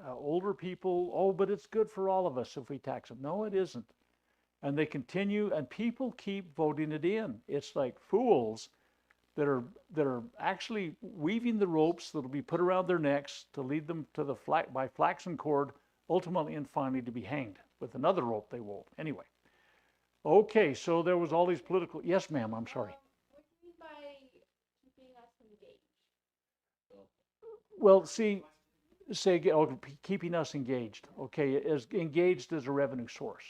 older people, oh, but it's good for all of us if we tax them. No, it isn't. And they continue, and people keep voting it in. It's like fools that are actually weaving the ropes that'll be put around their necks to lead them to the by flaxen cord, ultimately and finally to be hanged with another rope they wove. Anyway, okay, so there was all these political. Yes, ma'am. I'm sorry. What do you mean by keeping us engaged? Well, see, keeping us engaged. Okay, as engaged as a revenue source.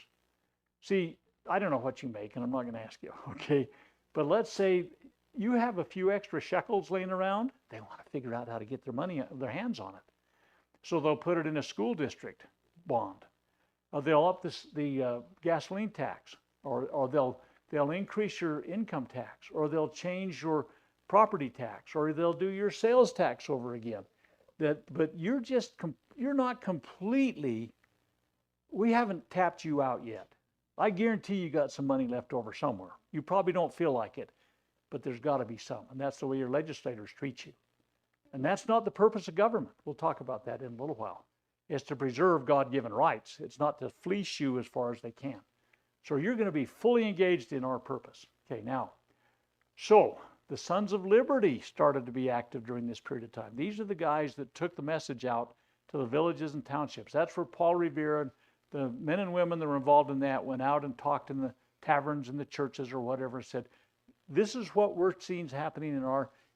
See, I don't know what you make, and I'm not going to ask you. Okay, but let's say you have a few extra shekels laying around. They want to figure out how to get their hands on it. So they'll put it in a school district bond. They'll up the gasoline tax, or they'll increase your income tax, or they'll change your property tax, or they'll do your sales tax over again. But you're not completely. We haven't tapped you out yet. I guarantee you got some money left over somewhere. You probably don't feel like it, but there's got to be some, and that's the way your legislators treat you. And that's not the purpose of government. We'll talk about that in a little while. It's to preserve God-given rights. It's not to fleece you as far as they can. So you're going to be fully engaged in our purpose. Okay, now, so the Sons of Liberty started to be active during this period of time. These are the guys that took the message out to the villages and townships. That's where Paul Revere and the men and women that were involved in that went out and talked in the taverns and the churches or whatever, and said, this is what we're seeing happening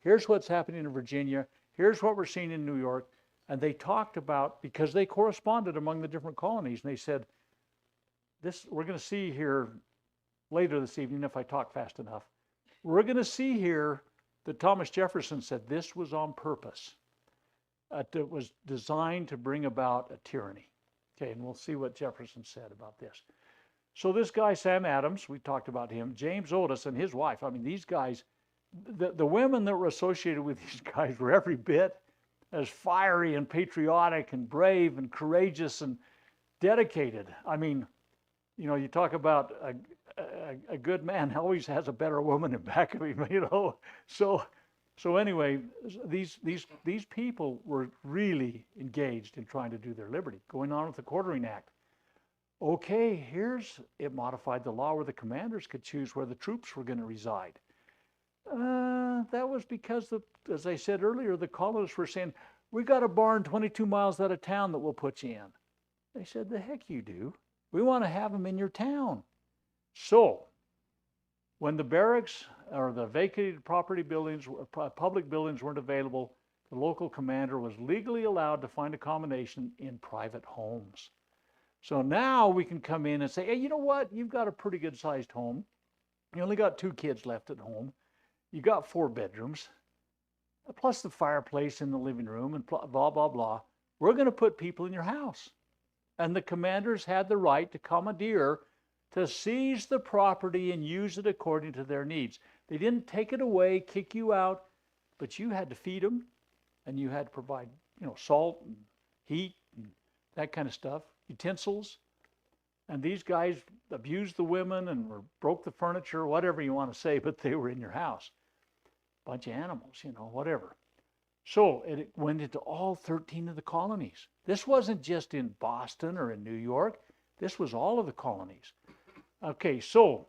here's what's happening in Virginia, here's what we're seeing in New York. And they talked about, because they corresponded among the different colonies, and they said, we're going to see here later this evening, if I talk fast enough, we're going to see here that Thomas Jefferson said this was on purpose. It was designed to bring about a tyranny. Okay, and we'll see what Jefferson said about this. So this guy, Sam Adams, we talked about him, James Otis and his wife. I mean, these guys, the women that were associated with these guys were every bit as fiery and patriotic and brave and courageous and dedicated. I mean, you know, you talk about a good man always has a better woman in back of him, you know. So anyway, these people were really engaged in trying to do their liberty. Going on with the Quartering Act. Okay, it modified the law where the commanders could choose where the troops were going to reside. That was because, as I said earlier, the colonists were saying, we got a barn 22 miles out of town that we'll put you in. They said, the heck you do. We want to have them in your town. So, when the barracks or the vacated property buildings, public buildings weren't available, the local commander was legally allowed to find accommodation in private homes. So now we can come in and say, hey, you know what? You've got a pretty good sized home. You only got 2 kids left at home. You got 4 bedrooms, plus the fireplace in the living room and blah, blah, blah. We're going to put people in your house. And the commanders had the right to commandeer, to seize the property and use it according to their needs. They didn't take it away, kick you out, but you had to feed them and you had to provide, you know, salt and heat and that kind of stuff, utensils. And these guys abused the women and broke the furniture, whatever you want to say, but they were in your house. Bunch of animals, you know, whatever. So it went into all 13 of the colonies. This wasn't just in Boston or in New York. This was all of the colonies. Okay, so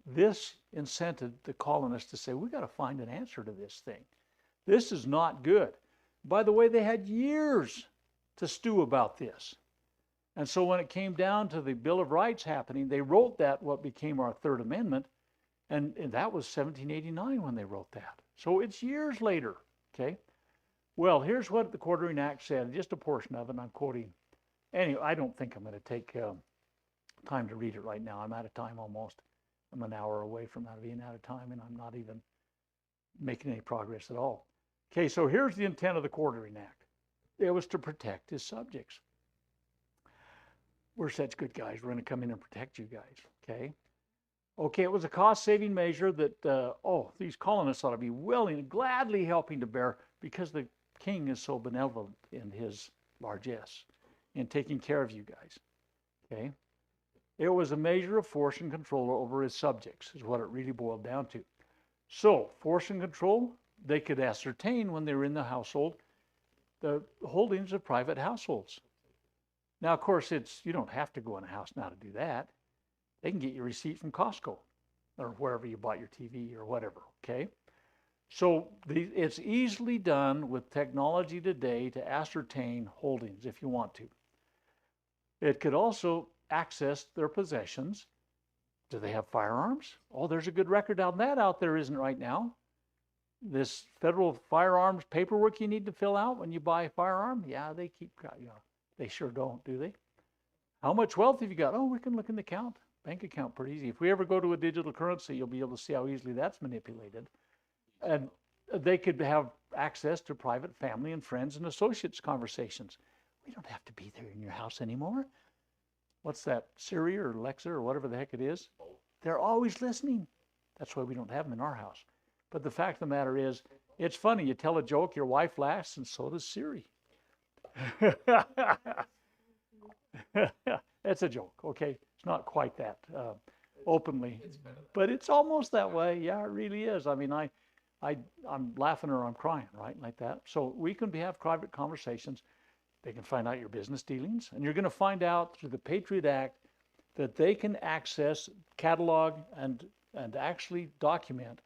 this incented the colonists to say, we got to find an answer to this thing. This is not good. By the way, they had years to stew about this. And so when it came down to the Bill of Rights happening, they wrote that, what became our Third Amendment, and that was 1789 when they wrote that. So it's years later, okay? Well, here's what the Quartering Act said, just a portion of it, and I'm quoting. Anyway, I don't think I'm going to take time to read it right now. I'm out of time almost. I'm an hour away from being out of time, and I'm not even making any progress at all. Okay, so here's the intent of the Quartering Act. It was to protect his subjects. We're such good guys. We're going to come in and protect you guys, okay? Okay, it was a cost-saving measure that, these colonists ought to be willing and gladly helping to bear because the king is so benevolent in his largesse in taking care of you guys, okay? It was a measure of force and control over his subjects is what it really boiled down to. So, force and control, they could ascertain when they were in the household the holdings of private households. Now, of course, you don't have to go in a house now to do that. They can get your receipt from Costco or wherever you bought your TV or whatever, okay? So it's easily done with technology today to ascertain holdings if you want to. It could also access their possessions. Do they have firearms? Oh, there's a good record on that out there, isn't right now? This federal firearms paperwork you need to fill out when you buy a firearm? Yeah, they keep, they sure don't, do they? How much wealth have you got? Oh, we can look in the account. Bank account pretty easy. If we ever go to a digital currency, you'll be able to see how easily that's manipulated. And they could have access to private family and friends and associates conversations. We don't have to be there in your house anymore. What's that, Siri or Alexa or whatever the heck it is? They're always listening. That's why we don't have them in our house. But the fact of the matter is, it's funny. You tell a joke, your wife laughs, and so does Siri. It's a joke, okay? It's not quite that openly, but it's almost that way. Yeah, it really is. I mean, I'm laughing or I'm crying, right, like that. So we can have private conversations. They can find out your business dealings, and you're going to find out through the Patriot Act that they can access, catalog, and actually document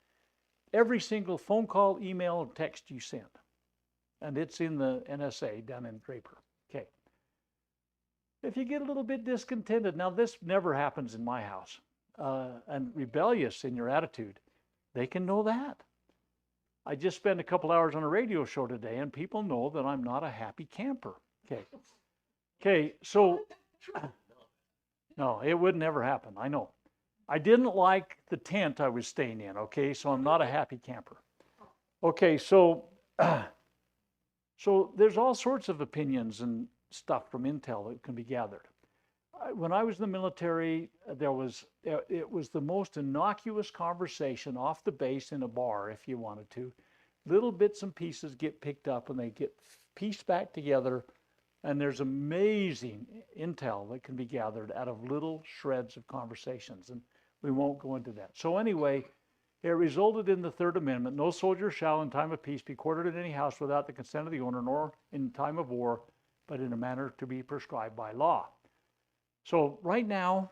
every single phone call, email, and text you send. And it's in the NSA down in Draper. Okay. If you get a little bit discontented, now this never happens in my house, and rebellious in your attitude, they can know that. I just spent a couple hours on a radio show today, and people know that I'm not a happy camper. Okay. Okay, so, no, it would never happen, I know. I didn't like the tent I was staying in, okay? So I'm not a happy camper. Okay, so so there's all sorts of opinions and stuff from intel that can be gathered. When I was in the military, it was the most innocuous conversation off the base in a bar, if you wanted to. Little bits and pieces get picked up and they get pieced back together, and there's amazing intel that can be gathered out of little shreds of conversations, and we won't go into that. So anyway, it resulted in the Third Amendment: no soldier shall in time of peace be quartered in any house without the consent of the owner, nor in time of war, but in a manner to be prescribed by law. So right now,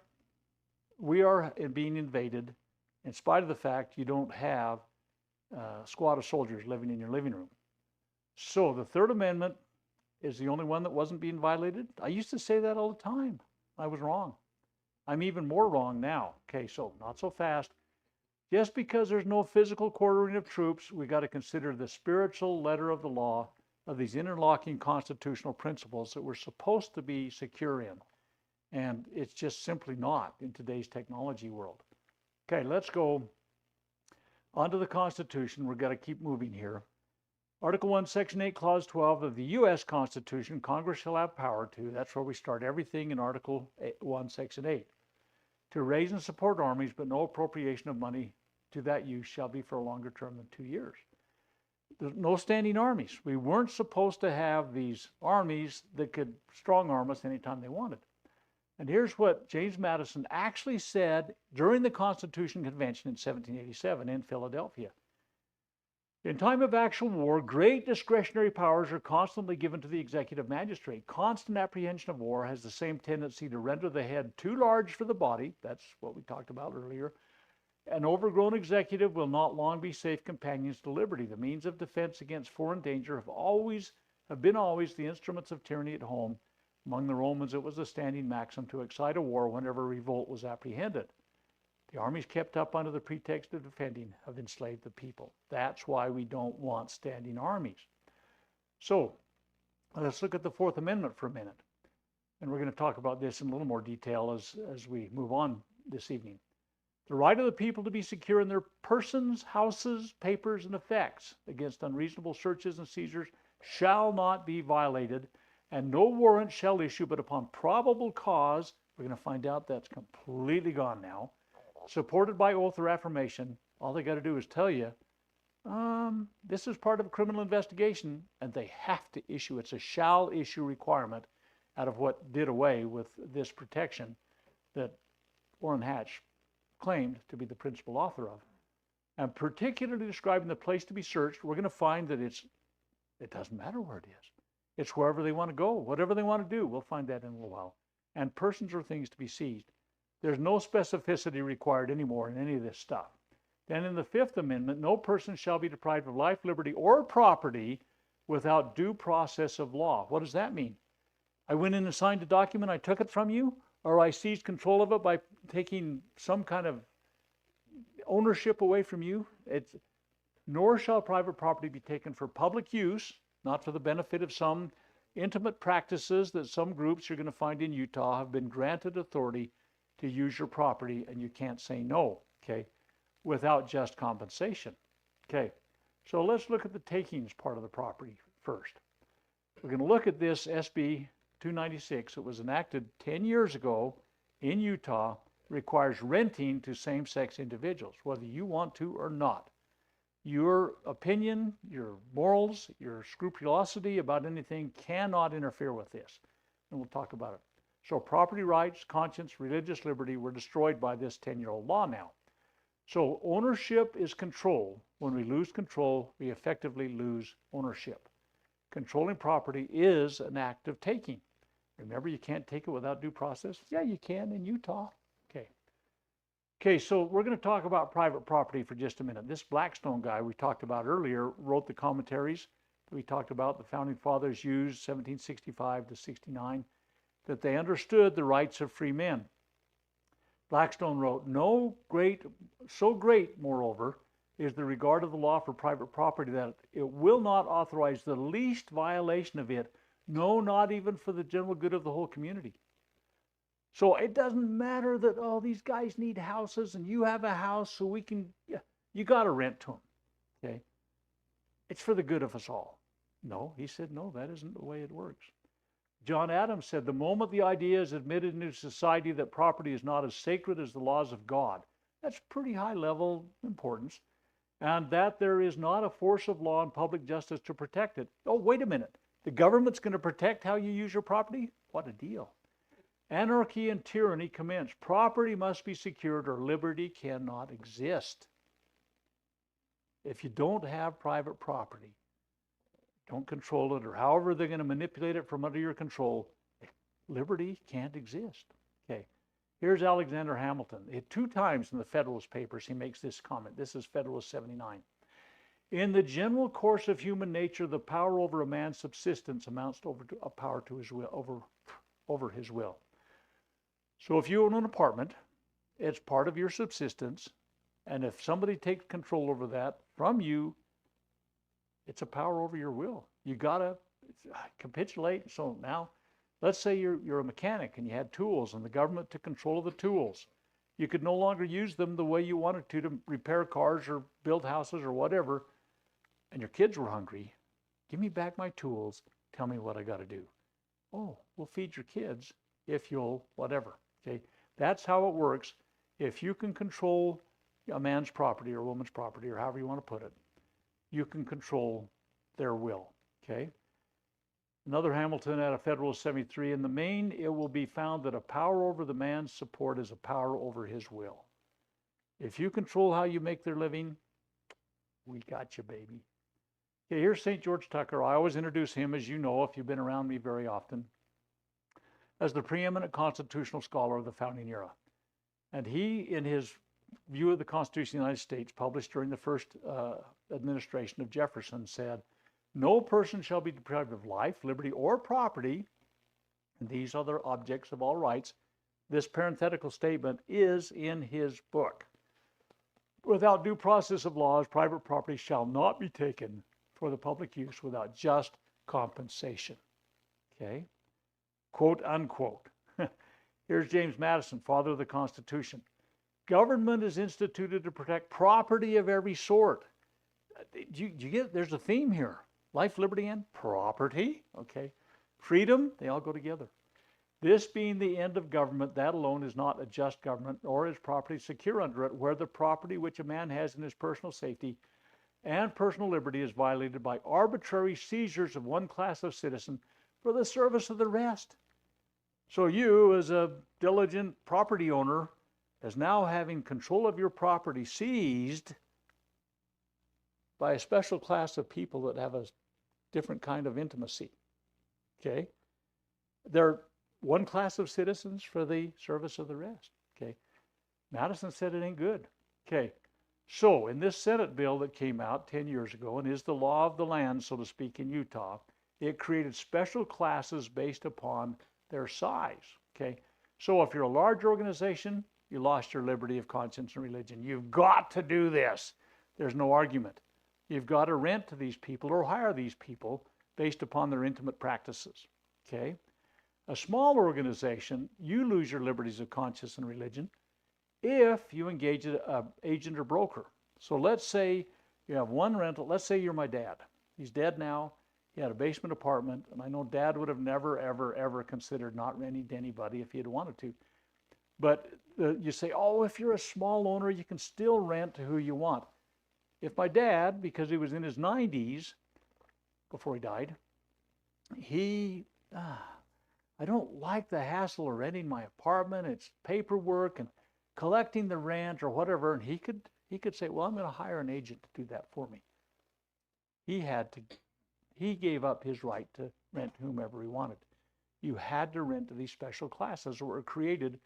we are being invaded in spite of the fact you don't have a squad of soldiers living in your living room. So the Third Amendment is the only one that wasn't being violated. I used to say that all the time. I was wrong. I'm even more wrong now. Okay, so not so fast. Just because there's no physical quartering of troops, we got to consider the spiritual letter of the law of these interlocking constitutional principles that we're supposed to be secure in. And it's just simply not in today's technology world. Okay, let's go on to the Constitution. We've got to keep moving here. Article 1, Section 8, Clause 12 of the U.S. Constitution, Congress shall have power to, that's where we start everything in Article 1, Section 8, to raise and support armies, but no appropriation of money to that use shall be for a longer term than 2 years. There's no standing armies. We weren't supposed to have these armies that could strong arm us anytime they wanted. And here's what James Madison actually said during the Constitution Convention in 1787 in Philadelphia. In time of actual war, great discretionary powers are constantly given to the executive magistrate. Constant apprehension of war has the same tendency to render the head too large for the body. That's what we talked about earlier. An overgrown executive will not long be safe companions to liberty. The means of defense against foreign danger have been always the instruments of tyranny at home. Among the Romans, it was a standing maxim to excite a war whenever revolt was apprehended. The armies kept up under the pretext of defending have enslaved the people. That's why we don't want standing armies. So let's look at the Fourth Amendment for a minute. And we're going to talk about this in a little more detail as we move on this evening. The right of the people to be secure in their persons, houses, papers, and effects against unreasonable searches and seizures shall not be violated, and no warrant shall issue but upon probable cause. We're going to find out that's completely gone now. Supported by oath or affirmation. All they got to do is tell you, this is part of a criminal investigation, and they have to issue. It's a shall issue requirement out of what did away with this protection that Orrin Hatch claimed to be the principal author of. And particularly describing the place to be searched, we're going to find that it doesn't matter where it is. It's wherever they want to go, whatever they want to do. We'll find that in a little while. And persons or things to be seized. There's no specificity required anymore in any of this stuff. Then in the Fifth Amendment, no person shall be deprived of life, liberty, or property without due process of law. What does that mean? I went in and signed a document, I took it from you, or I seized control of it by taking some kind of ownership away from you. Nor shall private property be taken for public use, not for the benefit of some intimate practices that some groups you're going to find in Utah have been granted authority to use your property, and you can't say no, okay, without just compensation. Okay, so let's look at the takings part of the property first. We're going to look at this SB 296. It was enacted 10 years ago in Utah, requires renting to same-sex individuals, whether you want to or not. Your opinion, your morals, your scrupulosity about anything cannot interfere with this. And we'll talk about it. So property rights, conscience, religious liberty were destroyed by this 10-year-old law now. So ownership is control. When we lose control, we effectively lose ownership. Controlling property is an act of taking. Remember, you can't take it without due process? Yeah, you can in Utah. Okay, so we're going to talk about private property for just a minute. This Blackstone guy we talked about earlier wrote the commentaries that we talked about. The Founding Fathers used 1765 to 69, that they understood the rights of free men. Blackstone wrote, so great, moreover, is the regard of the law for private property that it will not authorize the least violation of it, no, not even for the general good of the whole community. So it doesn't matter that, oh, these guys need houses and you have a house so we can, yeah, you got to rent to them. Okay. It's for the good of us all. No, he said, no, that isn't the way it works. John Adams said, the moment the idea is admitted into society that property is not as sacred as the laws of God, that's pretty high level importance, and that there is not a force of law and public justice to protect it. Oh, wait a minute. The government's going to protect how you use your property? What a deal. Anarchy and tyranny commence. Property must be secured or liberty cannot exist. If you don't have private property, don't control it, or however they're going to manipulate it from under your control, liberty can't exist. Okay. Here's Alexander Hamilton. 2 times in the Federalist Papers he makes this comment. This is Federalist 79. In the general course of human nature, the power over a man's subsistence amounts to a power to his will, over his will. So if you own an apartment, it's part of your subsistence, and if somebody takes control over that from you, it's a power over your will. You gotta capitulate. So now, let's say you're a mechanic and you had tools and the government took control of the tools. You could no longer use them the way you wanted to repair cars or build houses or whatever, and your kids were hungry. Give me back my tools. Tell me what I got to do. Oh, we'll feed your kids if you'll whatever. Okay, that's how it works. If you can control a man's property or a woman's property, or however you want to put it, you can control their will. Okay. Another Hamilton out of Federalist 73, in the main, it will be found that a power over the man's support is a power over his will. If you control how you make their living, we got you, baby. Okay, here's St. George Tucker. I always introduce him, as you know, if you've been around me very often, as the preeminent constitutional scholar of the founding era. And he, in his view of the Constitution of the United States, published during the first administration of Jefferson, said, no person shall be deprived of life, liberty, or property, and these are the objects of all rights. This parenthetical statement is in his book. Without due process of laws, private property shall not be taken for the public use without just compensation. Okay? Quote, unquote. Here's James Madison, father of the Constitution. Government is instituted to protect property of every sort. Do you get, there's a theme here. Life, liberty, and property. Okay. Freedom, they all go together. This being the end of government, that alone is not a just government, nor is property secure under it, where the property which a man has in his personal safety and personal liberty is violated by arbitrary seizures of one class of citizen for the service of the rest. So you, as a diligent property owner, as now having control of your property seized by a special class of people that have a different kind of intimacy. Okay? They're one class of citizens for the service of the rest. Okay? Madison said it ain't good. Okay. So in this Senate bill that came out 10 years ago and is the law of the land, so to speak, in Utah, it created special classes based upon their size. Okay? So if you're a large organization, you lost your liberty of conscience and religion. You've got to do this. There's no argument. You've got to rent to these people or hire these people based upon their intimate practices. Okay? A small organization, you lose your liberties of conscience and religion if you engage an agent or broker. So let's say you have one rental. Let's say you're my dad. He's dead now. He had a basement apartment, and I know Dad would have never, ever, ever considered not renting to anybody if he had wanted to. But you say, oh, if you're a small owner, you can still rent to who you want. If my dad, because he was in his 90s before he died, I don't like the hassle of renting my apartment. It's paperwork and collecting the rent or whatever. And he could say, well, I'm going to hire an agent to do that for me. He gave up his right to rent to whomever he wanted. You had to rent to these special classes that were created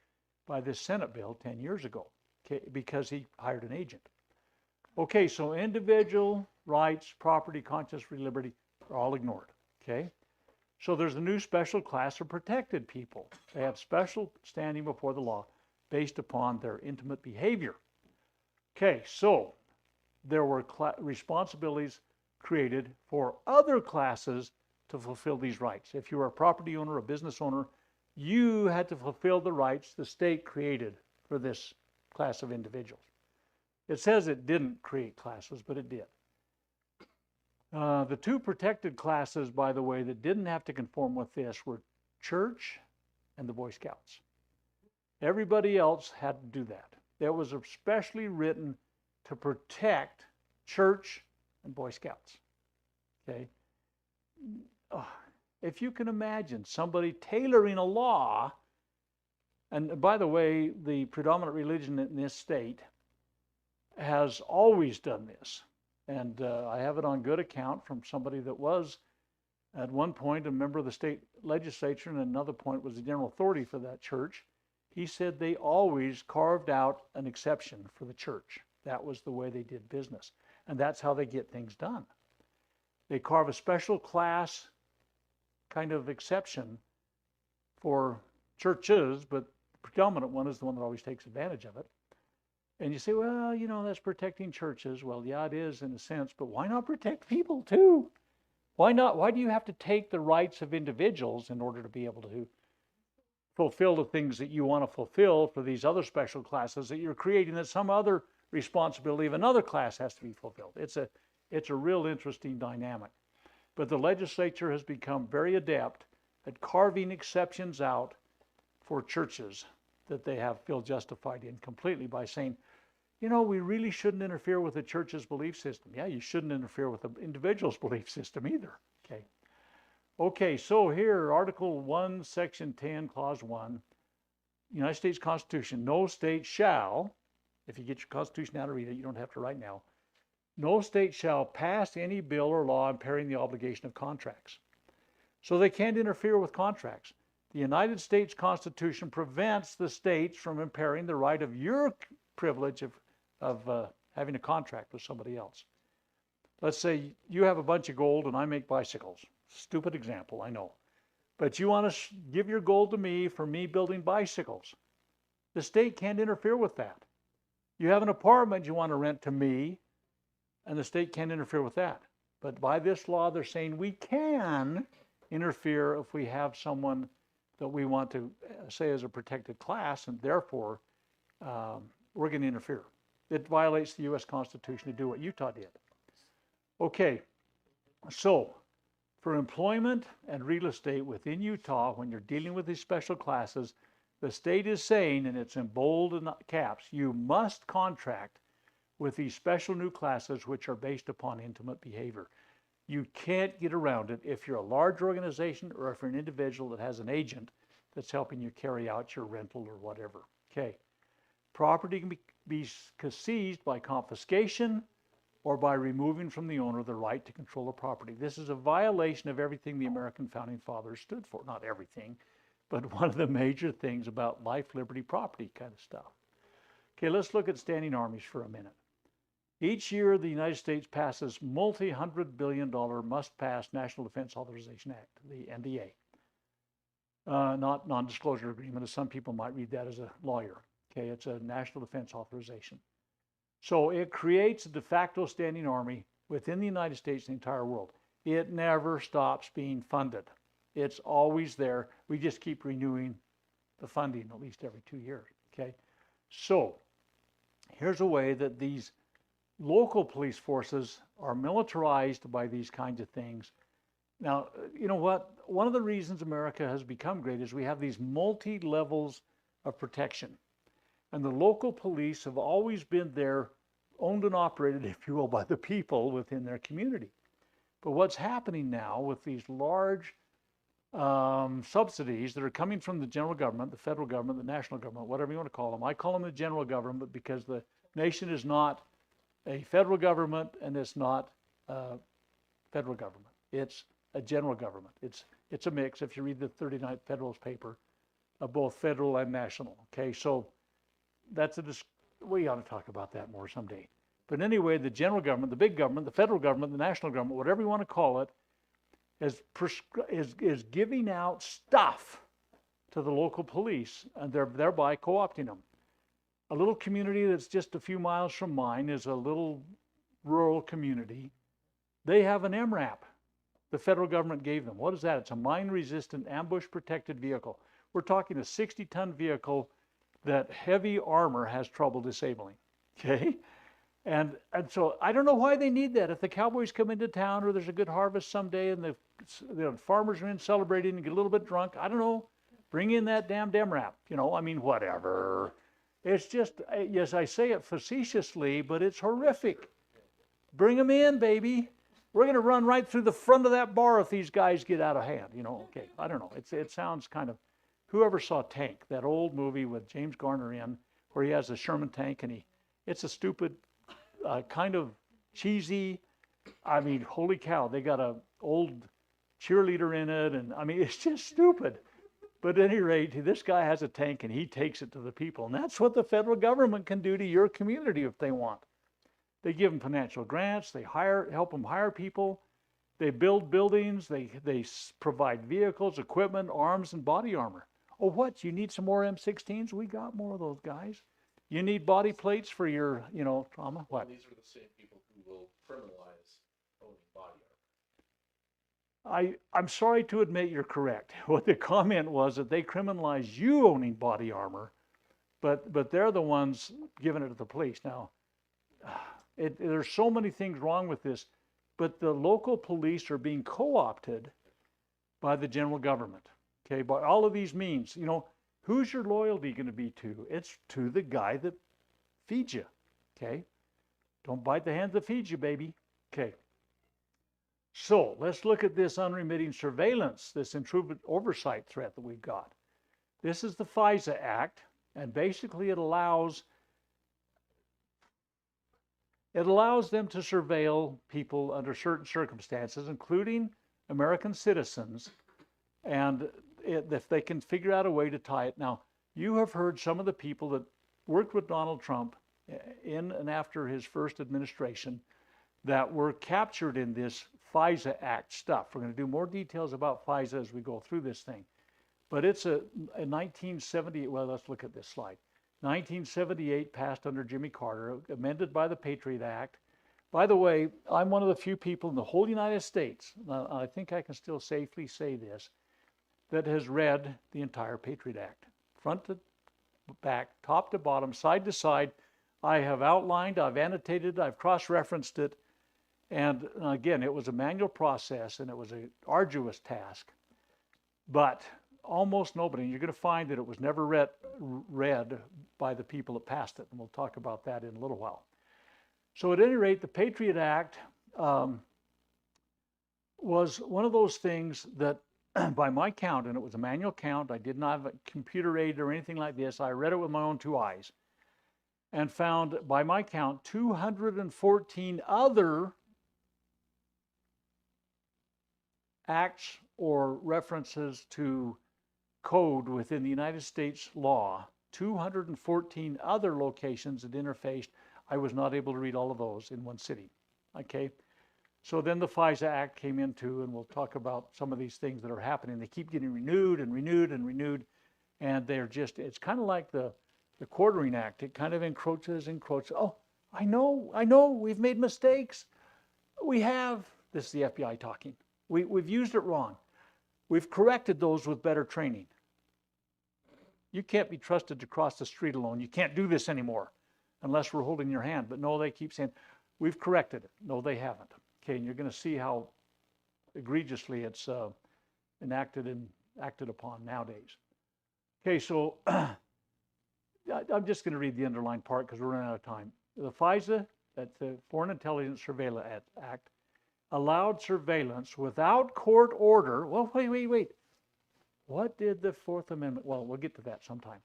by this Senate bill 10 years ago, okay, because he hired an agent. Okay, so individual rights, property, conscience, liberty are all ignored, okay? So there's a new special class of protected people. They have special standing before the law based upon their intimate behavior. Okay, so there were responsibilities created for other classes to fulfill these rights. If you were a property owner, a business owner, you had to fulfill the rights the state created for this class of individuals. It says it didn't create classes, but it did. The two protected classes, by the way, that didn't have to conform with this were church and the Boy Scouts. Everybody else had to do that. That was especially written to protect church and Boy Scouts. Okay? If you can imagine somebody tailoring a law, and by the way, the predominant religion in this state has always done this. And I have it on good account from somebody that was at one point a member of the state legislature and at another point was the general authority for that church. He said they always carved out an exception for the church. That was the way they did business. And that's how they get things done. They carve a special class kind of exception for churches, but the predominant one is the one that always takes advantage of it. And you say, well, you know, that's protecting churches. Well, yeah, it is in a sense, but why not protect people too? Why not? Why do you have to take the rights of individuals in order to be able to fulfill the things that you want to fulfill for these other special classes that you're creating, that some other responsibility of another class has to be fulfilled? It's a real interesting dynamic. But the legislature has become very adept at carving exceptions out for churches that they feel justified in completely by saying, you know, we really shouldn't interfere with the church's belief system. Yeah, you shouldn't interfere with the individual's belief system either. Okay, so here, Article 1, Section 10, Clause 1, United States Constitution, no state shall, if you get your Constitution out to read it, you don't have to right now, no state shall pass any bill or law impairing the obligation of contracts. So they can't interfere with contracts. The United States Constitution prevents the states from impairing the right of your privilege of having a contract with somebody else. Let's say you have a bunch of gold and I make bicycles. Stupid example, I know. But you want to give your gold to me for me building bicycles. The state can't interfere with that. You have an apartment you want to rent to me, and the state can't interfere with that. But by this law, they're saying we can interfere if we have someone that we want to say is a protected class, and therefore we're going to interfere. It violates the U.S. Constitution to do what Utah did. Okay, so for employment and real estate within Utah, when you're dealing with these special classes, the state is saying, and it's in bold and caps, you must contract with these special new classes which are based upon intimate behavior. You can't get around it if you're a large organization or if you're an individual that has an agent that's helping you carry out your rental or whatever. Okay. Property can be seized by confiscation or by removing from the owner the right to control the property. This is a violation of everything the American Founding Fathers stood for. Not everything, but one of the major things about life, liberty, property kind of stuff. Okay, let's look at standing armies for a minute. Each year, the United States passes multi-$100 billion must-pass National Defense Authorization Act, the NDA. Not non-disclosure agreement, as some people might read that as a lawyer. Okay, it's a National Defense Authorization. So it creates a de facto standing army within the United States and the entire world. It never stops being funded. It's always there. We just keep renewing the funding at least every 2 years. Okay, so here's a way that these local police forces are militarized by these kinds of things. Now, you know what? One of the reasons America has become great is we have these multi-levels of protection. And the local police have always been there, owned and operated, if you will, by the people within their community. But what's happening now with these large subsidies that are coming from the general government, the federal government, the national government, whatever you want to call them. I call them the general government because the nation is not a federal government and it's not a federal government. It's a general government. It's a mix, if you read the 39th Federalist paper, of both federal and national. Okay, so that's we ought to talk about that more someday. But anyway, the general government, the big government, the federal government, the national government, whatever you want to call it, is giving out stuff to the local police, and they're thereby co-opting them. A little community that's just a few miles from mine is a little rural community. They have an MRAP the federal government gave them. What is that? It's a mine-resistant, ambush-protected vehicle. We're talking a 60-ton vehicle that heavy armor has trouble disabling. Okay? And so I don't know why they need that. If the cowboys come into town or there's a good harvest someday and the farmers are in celebrating and get a little bit drunk, I don't know, bring in that damn wrap. I mean, whatever. It's just, yes, I say it facetiously, but it's horrific. Bring them in, baby. We're going to run right through the front of that bar if these guys get out of hand. Okay, I don't know. It sounds kind of, whoever saw Tank, that old movie with James Garner in, where he has a Sherman tank and it's a stupid, kind of cheesy, I mean, holy cow, they got a old cheerleader in it, and I mean, it's just stupid. But at any rate, this guy has a tank and he takes it to the people. And that's what the federal government can do to your community if they want. They give them financial grants, they help them hire people, they build buildings, they provide vehicles, equipment, arms, and body armor. Oh, what? You need some more M16s? We got more of those guys. You need body plates for your, trauma? What? And these are the same people who will criminalize owning body armor. I'm sorry to admit you're correct. What the comment was that they criminalize you owning body armor, but they're the ones giving it to the police. Now, there's so many things wrong with this, but the local police are being co-opted by the general government, okay, by all of these means. Who's your loyalty going to be to? It's to the guy that feeds you, okay? Don't bite the hand that feeds you, baby. Okay. So let's look at this unremitting surveillance, this intrusive oversight threat that we've got. This is the FISA Act, and basically it allows them to surveil people under certain circumstances, including American citizens, and if they can figure out a way to tie it. Now, you have heard some of the people that worked with Donald Trump in and after his first administration that were captured in this FISA Act stuff. We're going to do more details about FISA as we go through this thing. But it's a 1970, well, let's look at this slide. 1978 passed under Jimmy Carter, amended by the Patriot Act. By the way, I'm one of the few people in the whole United States, I think I can still safely say this, that has read the entire Patriot Act, front to back, top to bottom, side to side. I have outlined, I've annotated, I've cross-referenced it, and again, it was a manual process and it was an arduous task, but almost nobody, and you're going to find that it was never read by the people that passed it, and we'll talk about that in a little while. So at any rate, the Patriot Act was one of those things that, by my count, and it was a manual count, I did not have a computer aid or anything like this, I read it with my own two eyes, and found, by my count, 214 other acts or references to code within the United States law, 214 other locations that interfaced. I was not able to read all of those in one sitting, okay? So then the FISA Act came into, and we'll talk about some of these things that are happening. They keep getting renewed and renewed and renewed, and they're just, it's kind of like the Quartering Act. It kind of encroaches. Oh, I know, we've made mistakes. We have. This is the FBI talking. We've used it wrong. We've corrected those with better training. You can't be trusted to cross the street alone. You can't do this anymore unless we're holding your hand. But no, they keep saying, we've corrected it. No, they haven't. Okay, and you're going to see how egregiously it's enacted and acted upon nowadays. Okay, so I'm just going to read the underlined part because we're running out of time. The FISA, that's the Foreign Intelligence Surveillance Act, allowed surveillance without court order. Well, wait. What did the Fourth Amendment? Well, we'll get to that sometime.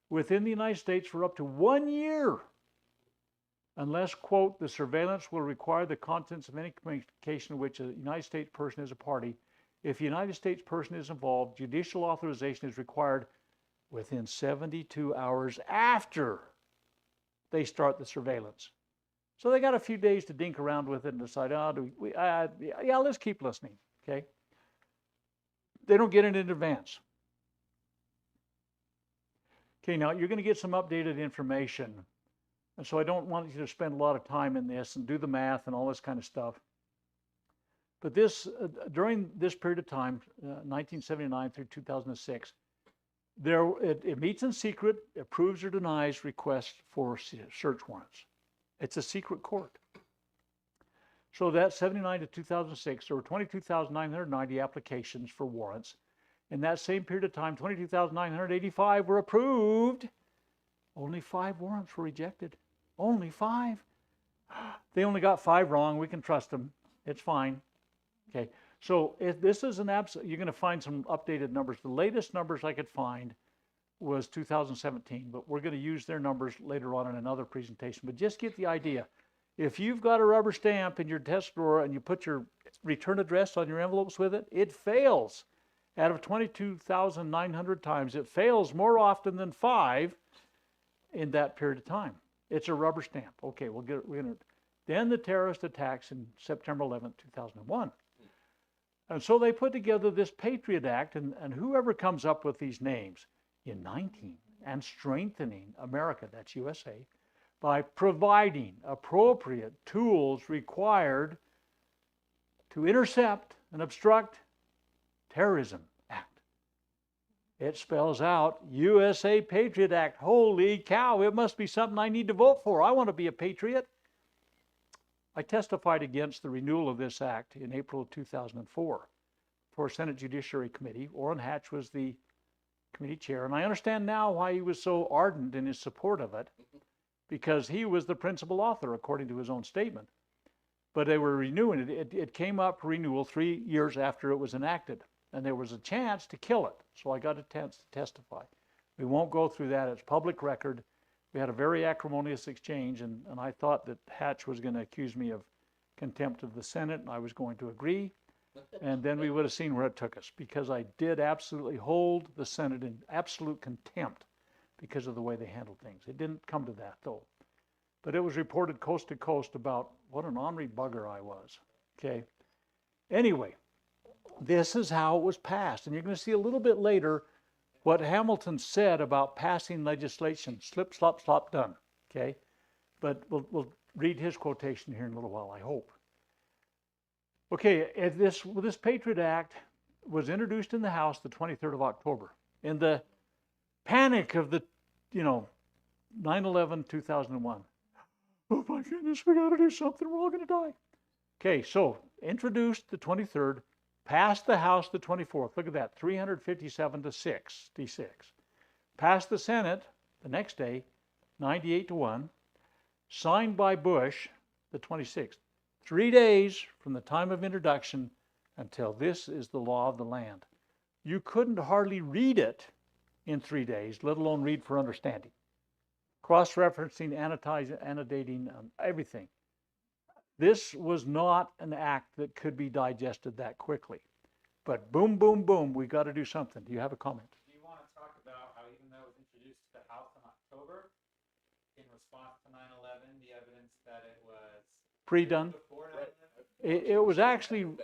Within the United States for up to 1 year, unless, quote, the surveillance will require the contents of any communication in which a United States person is a party. If a United States person is involved, judicial authorization is required within 72 hours after they start the surveillance. So they got a few days to dink around with it and decide, yeah, let's keep listening, okay? They don't get it in advance. Okay, now you're going to get some updated information. And so I don't want you to spend a lot of time in this and do the math and all this kind of stuff. But this, during this period of time, 1979 through 2006, It meets in secret, approves or denies requests for search warrants. It's a secret court. So that 79 to 2006, there were 22,990 applications for warrants. In that same period of time, 22,985 were approved. Only 5 warrants were rejected. Only 5. They only got 5 wrong. We can trust them. It's fine. Okay. So if this is an absolute, you're going to find some updated numbers. The latest numbers I could find was 2017, but we're going to use their numbers later on in another presentation. But just get the idea. If you've got a rubber stamp in your test drawer and you put your return address on your envelopes with it, it fails. Out of 22,900 times, it fails more often than 5 in that period of time. It's a rubber stamp. Okay, then the terrorist attacks in September 11th, 2001. And so they put together this Patriot Act, and whoever comes up with these names, uniting and strengthening America, that's USA, by providing appropriate tools required to intercept and obstruct Terrorism Act. It spells out USA Patriot Act. Holy cow, it must be something I need to vote for. I want to be a patriot. I testified against the renewal of this act in April of 2004 for Senate Judiciary Committee. Orrin Hatch was the committee chair, and I understand now why he was so ardent in his support of it, because he was the principal author, according to his own statement. But they were renewing it. It came up for renewal 3 years after it was enacted, and there was a chance to kill it, so I got a chance to testify. We won't go through that. It's public record. We had a very acrimonious exchange, and I thought that Hatch was going to accuse me of contempt of the Senate, and I was going to agree, and then we would have seen where it took us, because I did absolutely hold the Senate in absolute contempt because of the way they handled things. It didn't come to that, though. But it was reported coast to coast about what an ornery bugger I was, okay? Anyway, this is how it was passed, and you're going to see a little bit later what Hamilton said about passing legislation, slip, slop, slop, done, okay? But we'll read his quotation here in a little while, I hope. Okay, this Patriot Act was introduced in the House the 23rd of October. In the panic of the, 9/11/2001. Oh my goodness, we got to do something. We're all going to die. Okay, so introduced the 23rd, passed the House the 24th. Look at that, 357 to 66. Passed the Senate the next day, 98-1. Signed by Bush the 26th. 3 days from the time of introduction until this is the law of the land. You couldn't hardly read it in 3 days, let alone read for understanding. Cross-referencing, annotating, everything. This was not an act that could be digested that quickly. But boom, boom, boom, we got to do something. Do you have a comment? Do you want to talk about how even though it was introduced to the House in October, in response to 9/11, the evidence that it was Pre-done? before 9/11? It was actually,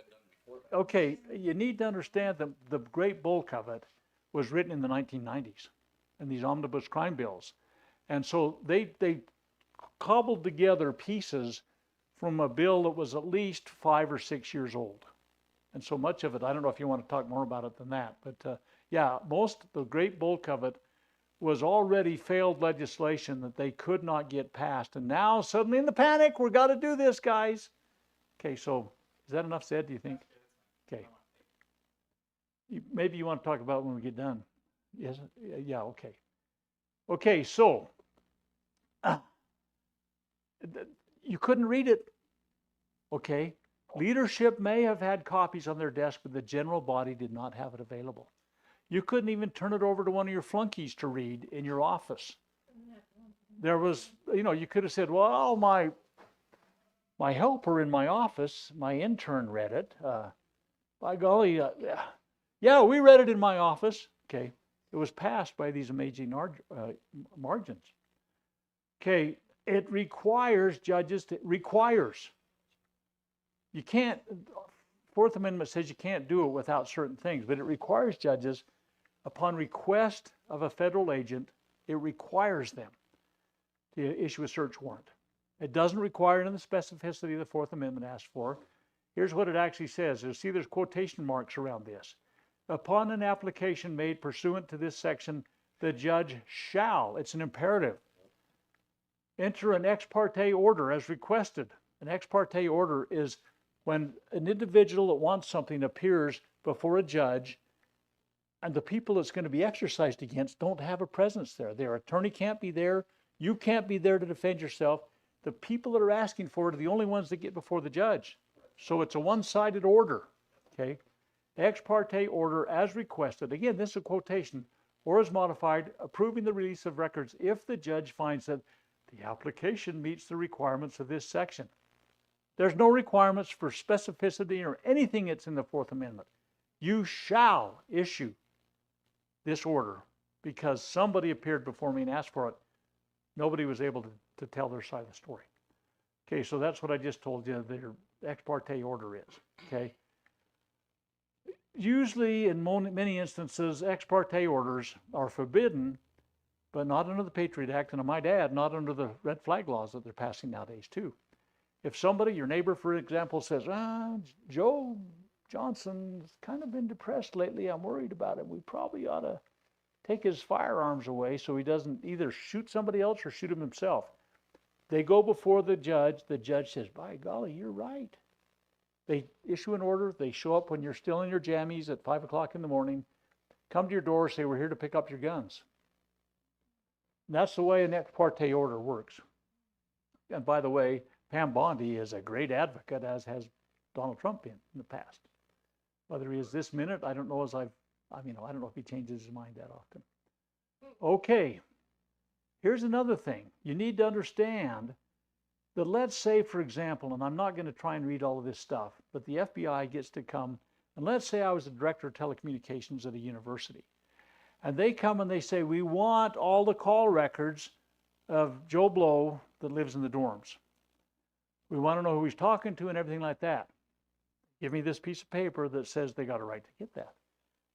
okay, you need to understand that the great bulk of it was written in the 1990s, in these omnibus crime bills. And so they cobbled together pieces from a bill that was at least 5 or 6 years old. And so much of it, I don't know if you want to talk more about it than that, but yeah, the great bulk of it was already failed legislation that they could not get passed. And now suddenly in the panic, we've got to do this, guys. Okay, so is that enough said, do you think? Okay. Maybe you want to talk about it when we get done. Yes? Yeah, okay. Okay, so you couldn't read it, okay? Leadership may have had copies on their desk, but the general body did not have it available. You couldn't even turn it over to one of your flunkies to read in your office. There was, you could have said, well, my helper in my office, my intern read it. By golly, yeah, we read it in my office. Okay, it was passed by these amazing margins. Okay, it requires judges you can't, Fourth Amendment says you can't do it without certain things, but it requires judges, upon request of a federal agent, it requires them to issue a search warrant. It doesn't require it in the specificity the Fourth Amendment asks for. Here's what it actually says. You'll see there's quotation marks around this. Upon an application made pursuant to this section, the judge shall, it's an imperative, enter an ex parte order as requested. An ex parte order is when an individual that wants something appears before a judge and the people it's going to be exercised against don't have a presence there. Their attorney can't be there. You can't be there to defend yourself. The people that are asking for it are the only ones that get before the judge. So it's a one-sided order, okay? Ex parte order as requested. Again, this is a quotation. Or as modified, approving the release of records if the judge finds that the application meets the requirements of this section. There's no requirements for specificity or anything that's in the Fourth Amendment. You shall issue this order because somebody appeared before me and asked for it. Nobody was able to tell their side of the story. Okay, so that's what I just told you their ex parte order is, okay? Usually, in many instances, ex parte orders are forbidden, but not under the Patriot Act, and I might add, not under the red flag laws that they're passing nowadays, too. If somebody, your neighbor, for example, says, Joe Johnson's kind of been depressed lately, I'm worried about him, we probably ought to take his firearms away so he doesn't either shoot somebody else or shoot him himself. They go before the judge says, by golly, you're right. They issue an order, they show up when you're still in your jammies at 5 o'clock in the morning, come to your door, say, we're here to pick up your guns. And that's the way an ex parte order works. And by the way, Pam Bondi is a great advocate, as has Donald Trump been in the past. Whether he is this minute, I don't know I don't know if he changes his mind that often. Okay, here's another thing. You need to understand that let's say, for example, and I'm not going to try and read all of this stuff, but the FBI gets to come, and let's say I was the director of telecommunications at a university, and they come and they say, we want all the call records of Joe Blow that lives in the dorms. We want to know who he's talking to and everything like that. Give me this piece of paper that says they got a right to get that.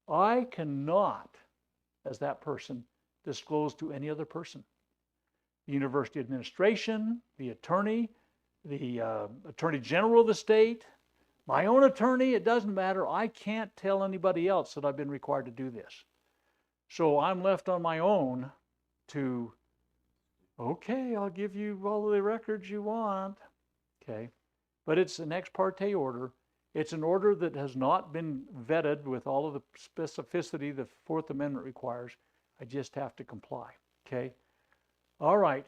I cannot, as that person, disclose to any other person. The university administration, the attorney general of the state, my own attorney, it doesn't matter. I can't tell anybody else that I've been required to do this. So I'm left on my own to, okay, I'll give you all of the records you want. Okay, but it's an ex parte order. It's an order that has not been vetted with all of the specificity the Fourth Amendment requires. I just have to comply, okay? All right,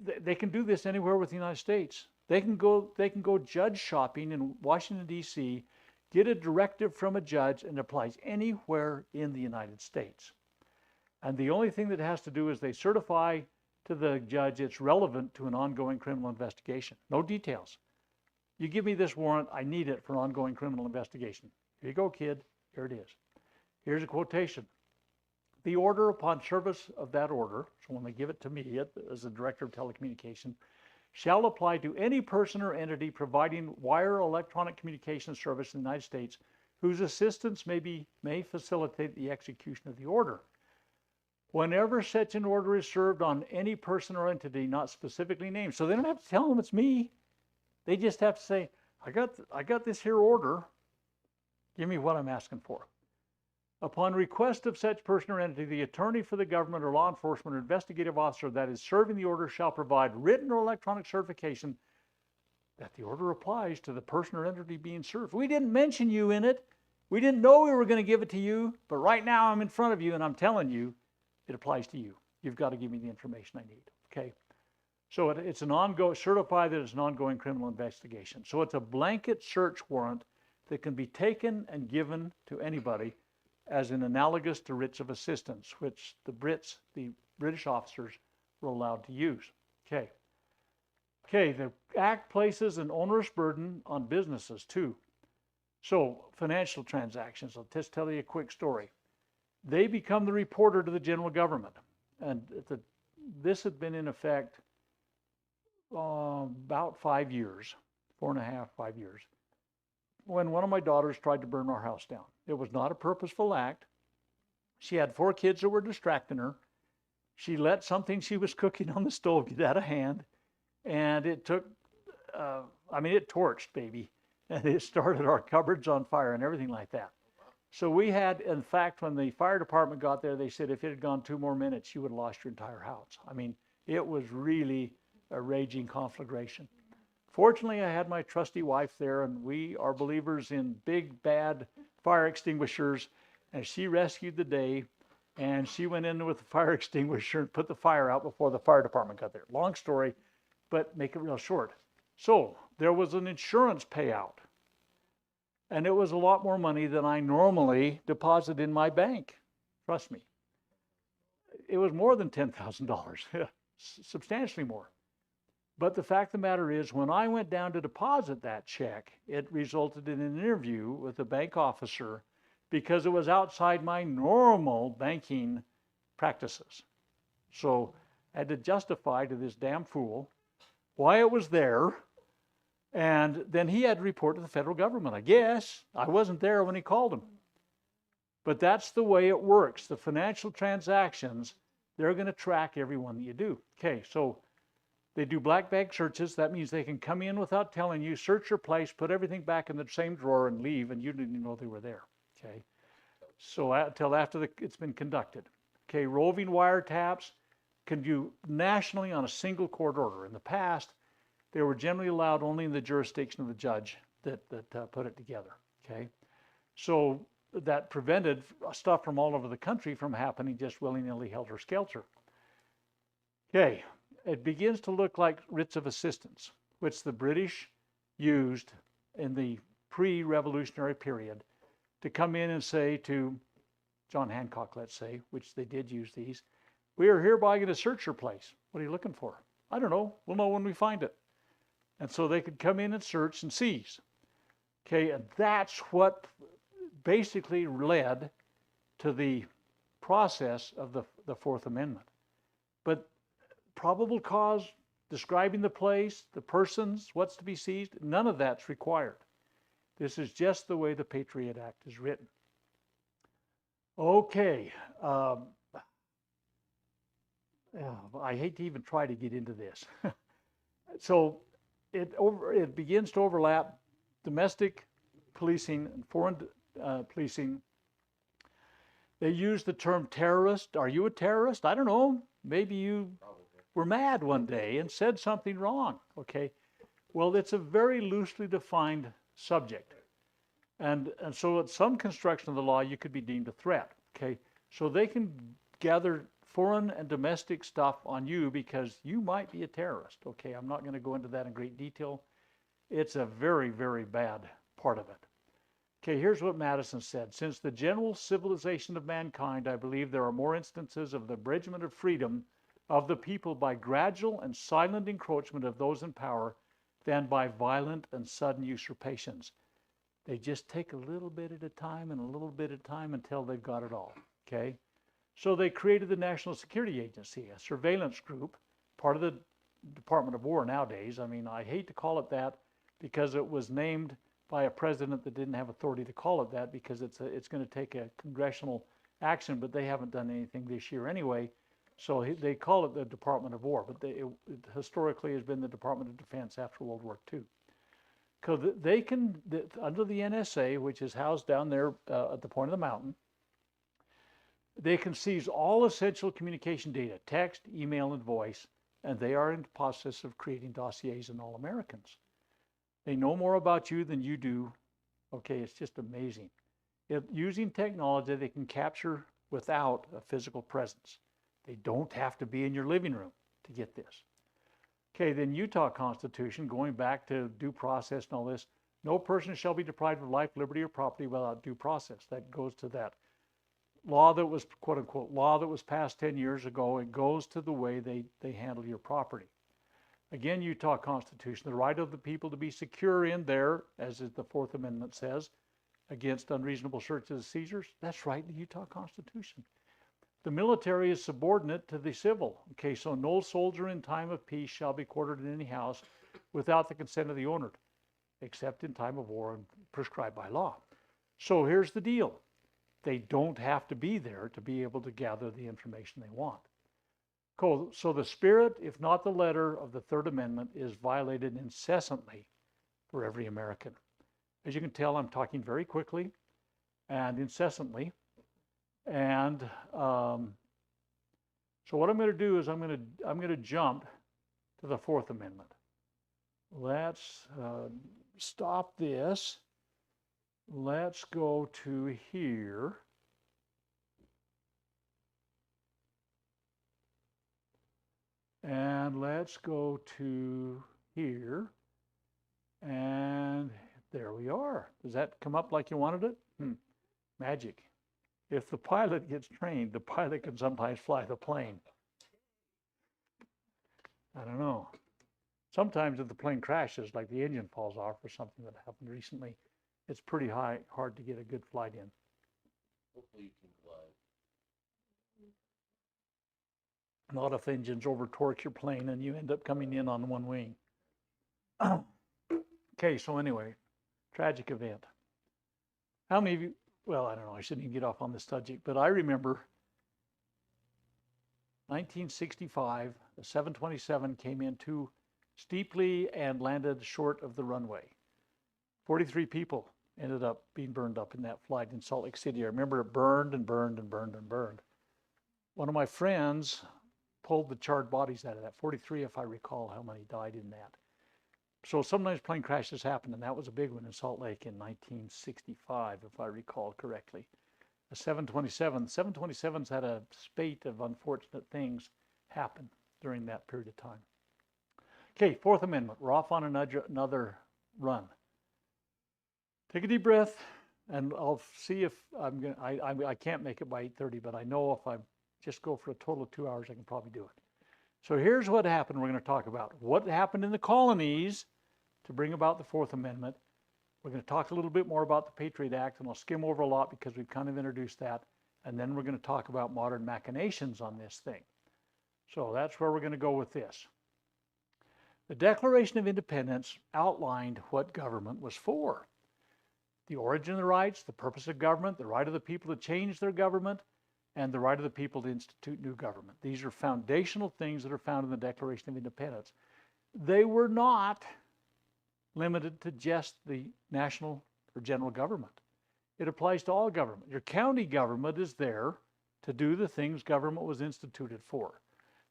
they can do this anywhere with the United States. They can go judge shopping in Washington, D.C., get a directive from a judge, and it applies anywhere in the United States. And the only thing that it has to do is they certify to the judge it's relevant to an ongoing criminal investigation. No details. You give me this warrant, I need it for an ongoing criminal investigation. Here you go, kid. Here it is. Here's a quotation. The order upon service of that order, so when they give it to me as the director of telecommunication, shall apply to any person or entity providing wire electronic communication service in the United States whose assistance may facilitate the execution of the order. Whenever such an order is served on any person or entity not specifically named. So they don't have to tell them it's me. They just have to say, I got this here order. Give me what I'm asking for. Upon request of such person or entity, the attorney for the government or law enforcement or investigative officer that is serving the order shall provide written or electronic certification that the order applies to the person or entity being served. We didn't mention you in it. We didn't know we were going to give it to you, but right now I'm in front of you and I'm telling you it applies to you. You've got to give me the information I need, okay? So it's an ongoing, certify that it's an ongoing criminal investigation. So it's a blanket search warrant that can be taken and given to anybody as an analogous to writs of assistance, which the British officers were allowed to use. Okay. Okay, the Act places an onerous burden on businesses too. So financial transactions, I'll just tell you a quick story. They become the reporter to the general government. And this had been in effect about 5 years, 4.5, 5 years, when one of my daughters tried to burn our house down. It was not a purposeful act. She had 4 kids that were distracting her. She let something she was cooking on the stove get out of hand, and it took, it torched, baby, and it started our cupboards on fire and everything like that. So we had, in fact, when the fire department got there, they said if it had gone 2 more minutes, you would have lost your entire house. I mean, it was really a raging conflagration. Fortunately, I had my trusty wife there, and we are believers in big, bad fire extinguishers, and she rescued the day, and she went in with the fire extinguisher and put the fire out before the fire department got there. Long story, but make it real short. So there was an insurance payout, and it was a lot more money than I normally deposit in my bank. Trust me. It was more than $10,000, substantially more. But the fact of the matter is, when I went down to deposit that check, it resulted in an interview with the bank officer because it was outside my normal banking practices. So I had to justify to this damn fool why it was there. And then he had to report to the federal government. I guess I wasn't there when he called him. But that's the way it works. The financial transactions, they're going to track every one that you do. Okay, so they do black bag searches. That means they can come in without telling you, search your place, put everything back in the same drawer and leave, and you didn't even know they were there. Okay, so until after it's been conducted. Okay, roving wiretaps can do nationally on a single court order. In the past, they were generally allowed only in the jurisdiction of the judge that put it together. Okay, so that prevented stuff from all over the country from happening just willy-nilly, helter-skelter. Okay. It begins to look like writs of assistance, which the British used in the pre-revolutionary period to come in and say to John Hancock, let's say, which they did use these, we are hereby going to search your place. What are you looking for? I don't know. We'll know when we find it. And so they could come in and search and seize. Okay, and that's what basically led to the process of the Fourth Amendment. But probable cause, describing the place, the persons, what's to be seized, none of that's required. This is just the way the Patriot Act is written. Okay. I hate to even try to get into this. So it begins to overlap domestic policing and foreign policing. They use the term terrorist. Are you a terrorist? I don't know. Maybe you were mad one day and said something wrong, okay? Well, it's a very loosely defined subject. And so at some construction of the law, you could be deemed a threat, okay? So they can gather foreign and domestic stuff on you because you might be a terrorist, okay? I'm not going to go into that in great detail. It's a very, very bad part of it. Okay, here's what Madison said. Since the general civilization of mankind, I believe there are more instances of the abridgment of freedom of the people by gradual and silent encroachment of those in power than by violent and sudden usurpations. They just take a little bit at a time and a little bit at a time until they've got it all, okay? So they created the National Security Agency, a surveillance group, part of the Department of War nowadays. I mean, I hate to call it that because it was named by a president that didn't have authority to call it that because it's going to take a congressional action, but they haven't done anything this year anyway. So they call it the Department of War, but it historically has been the Department of Defense after World War II. Because they can, under the NSA, which is housed down there at the point of the mountain, they can seize all essential communication data, text, email, and voice, and they are in the process of creating dossiers on all Americans. They know more about you than you do. Okay, it's just amazing. Using technology, they can capture without a physical presence. They don't have to be in your living room to get this. Okay, then Utah Constitution, going back to due process and all this, no person shall be deprived of life, liberty, or property without due process. That goes to that law that was, quote unquote, law that was passed 10 years ago. It goes to the way they handle your property. Again, Utah Constitution, the right of the people to be secure in there, as the Fourth Amendment says, against unreasonable searches and seizures. That's right in the Utah Constitution. The military is subordinate to the civil. Okay, so no soldier in time of peace shall be quartered in any house without the consent of the owner, except in time of war and prescribed by law. So here's the deal. They don't have to be there to be able to gather the information they want. Cool. So the spirit, if not the letter, of the Third Amendment is violated incessantly for every American. As you can tell, I'm talking very quickly. and incessantly. And so what I'm going to do is I'm going to jump to the Fourth Amendment. Let's stop this. Let's go to here. And let's go to here. And there we are. Does that come up like you wanted it? Magic. If the pilot gets trained, the pilot can sometimes fly the plane. I don't know. Sometimes if the plane crashes, like the engine falls off or something that happened recently, it's pretty hard to get a good flight in. Hopefully you can glide. Not if engines over torque your plane and you end up coming in on one wing. Okay, so anyway, tragic event. How many of you, well, I don't know, I shouldn't even get off on this subject, but I remember 1965, the 727 came in too steeply and landed short of the runway. 43 people ended up being burned up in that flight in Salt Lake City. I remember it burned and burned and burned and burned. One of my friends pulled the charred bodies out of that, 43 if I recall how many died in that. So sometimes plane crashes happen, and that was a big one in Salt Lake in 1965, if I recall correctly. The 727s had a spate of unfortunate things happen during that period of time. Okay, Fourth Amendment. We're off on another run. Take a deep breath, and I'll see if I can't make it by 8:30, but I know if I just go for a total of 2 hours, I can probably do it. So here's what happened. We're going to talk about what happened in the colonies to bring about the Fourth Amendment. We're going to talk a little bit more about the Patriot Act, and I'll skim over a lot because we've kind of introduced that. And then we're going to talk about modern machinations on this thing. So that's where we're going to go with this. The Declaration of Independence outlined what government was for. The origin of the rights, the purpose of government, the right of the people to change their government, and the right of the people to institute new government. These are foundational things that are found in the Declaration of Independence. They were not limited to just the national or general government. It applies to all government. Your county government is there to do the things government was instituted for.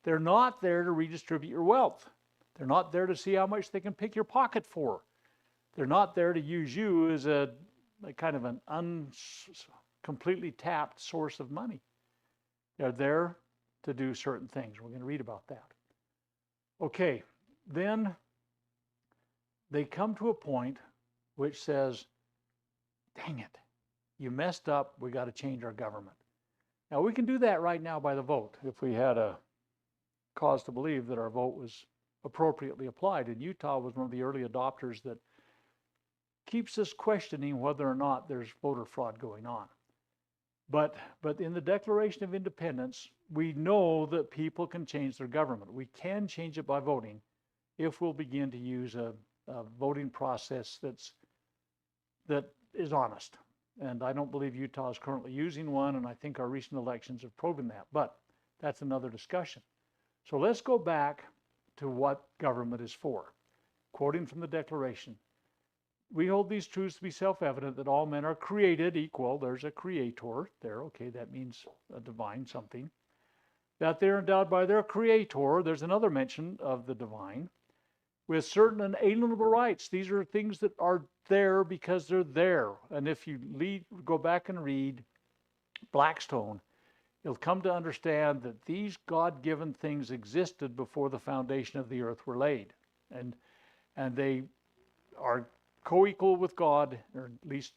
They're not there to redistribute your wealth. They're not there to see how much they can pick your pocket for. They're not there to use you as a kind of an completely tapped source of money. They're there to do certain things. We're going to read about that. Okay, then they come to a point which says, dang it, you messed up, we got to change our government. Now we can do that right now by the vote if we had a cause to believe that our vote was appropriately applied. And Utah was one of the early adopters that keeps us questioning whether or not there's voter fraud going on. But in the Declaration of Independence, we know that people can change their government. We can change it by voting if we'll begin to use a voting process that is honest. And I don't believe Utah is currently using one, and I think our recent elections have proven that. But that's another discussion. So let's go back to what government is for. Quoting from the Declaration, we hold these truths to be self-evident that all men are created equal. There's a creator there. Okay, that means a divine something. That they're endowed by their creator. There's another mention of the divine. With certain unalienable rights. These are things that are there because they're there. And if you go back and read Blackstone, you'll come to understand that these God-given things existed before the foundation of the earth were laid. And they are co-equal with God, or at least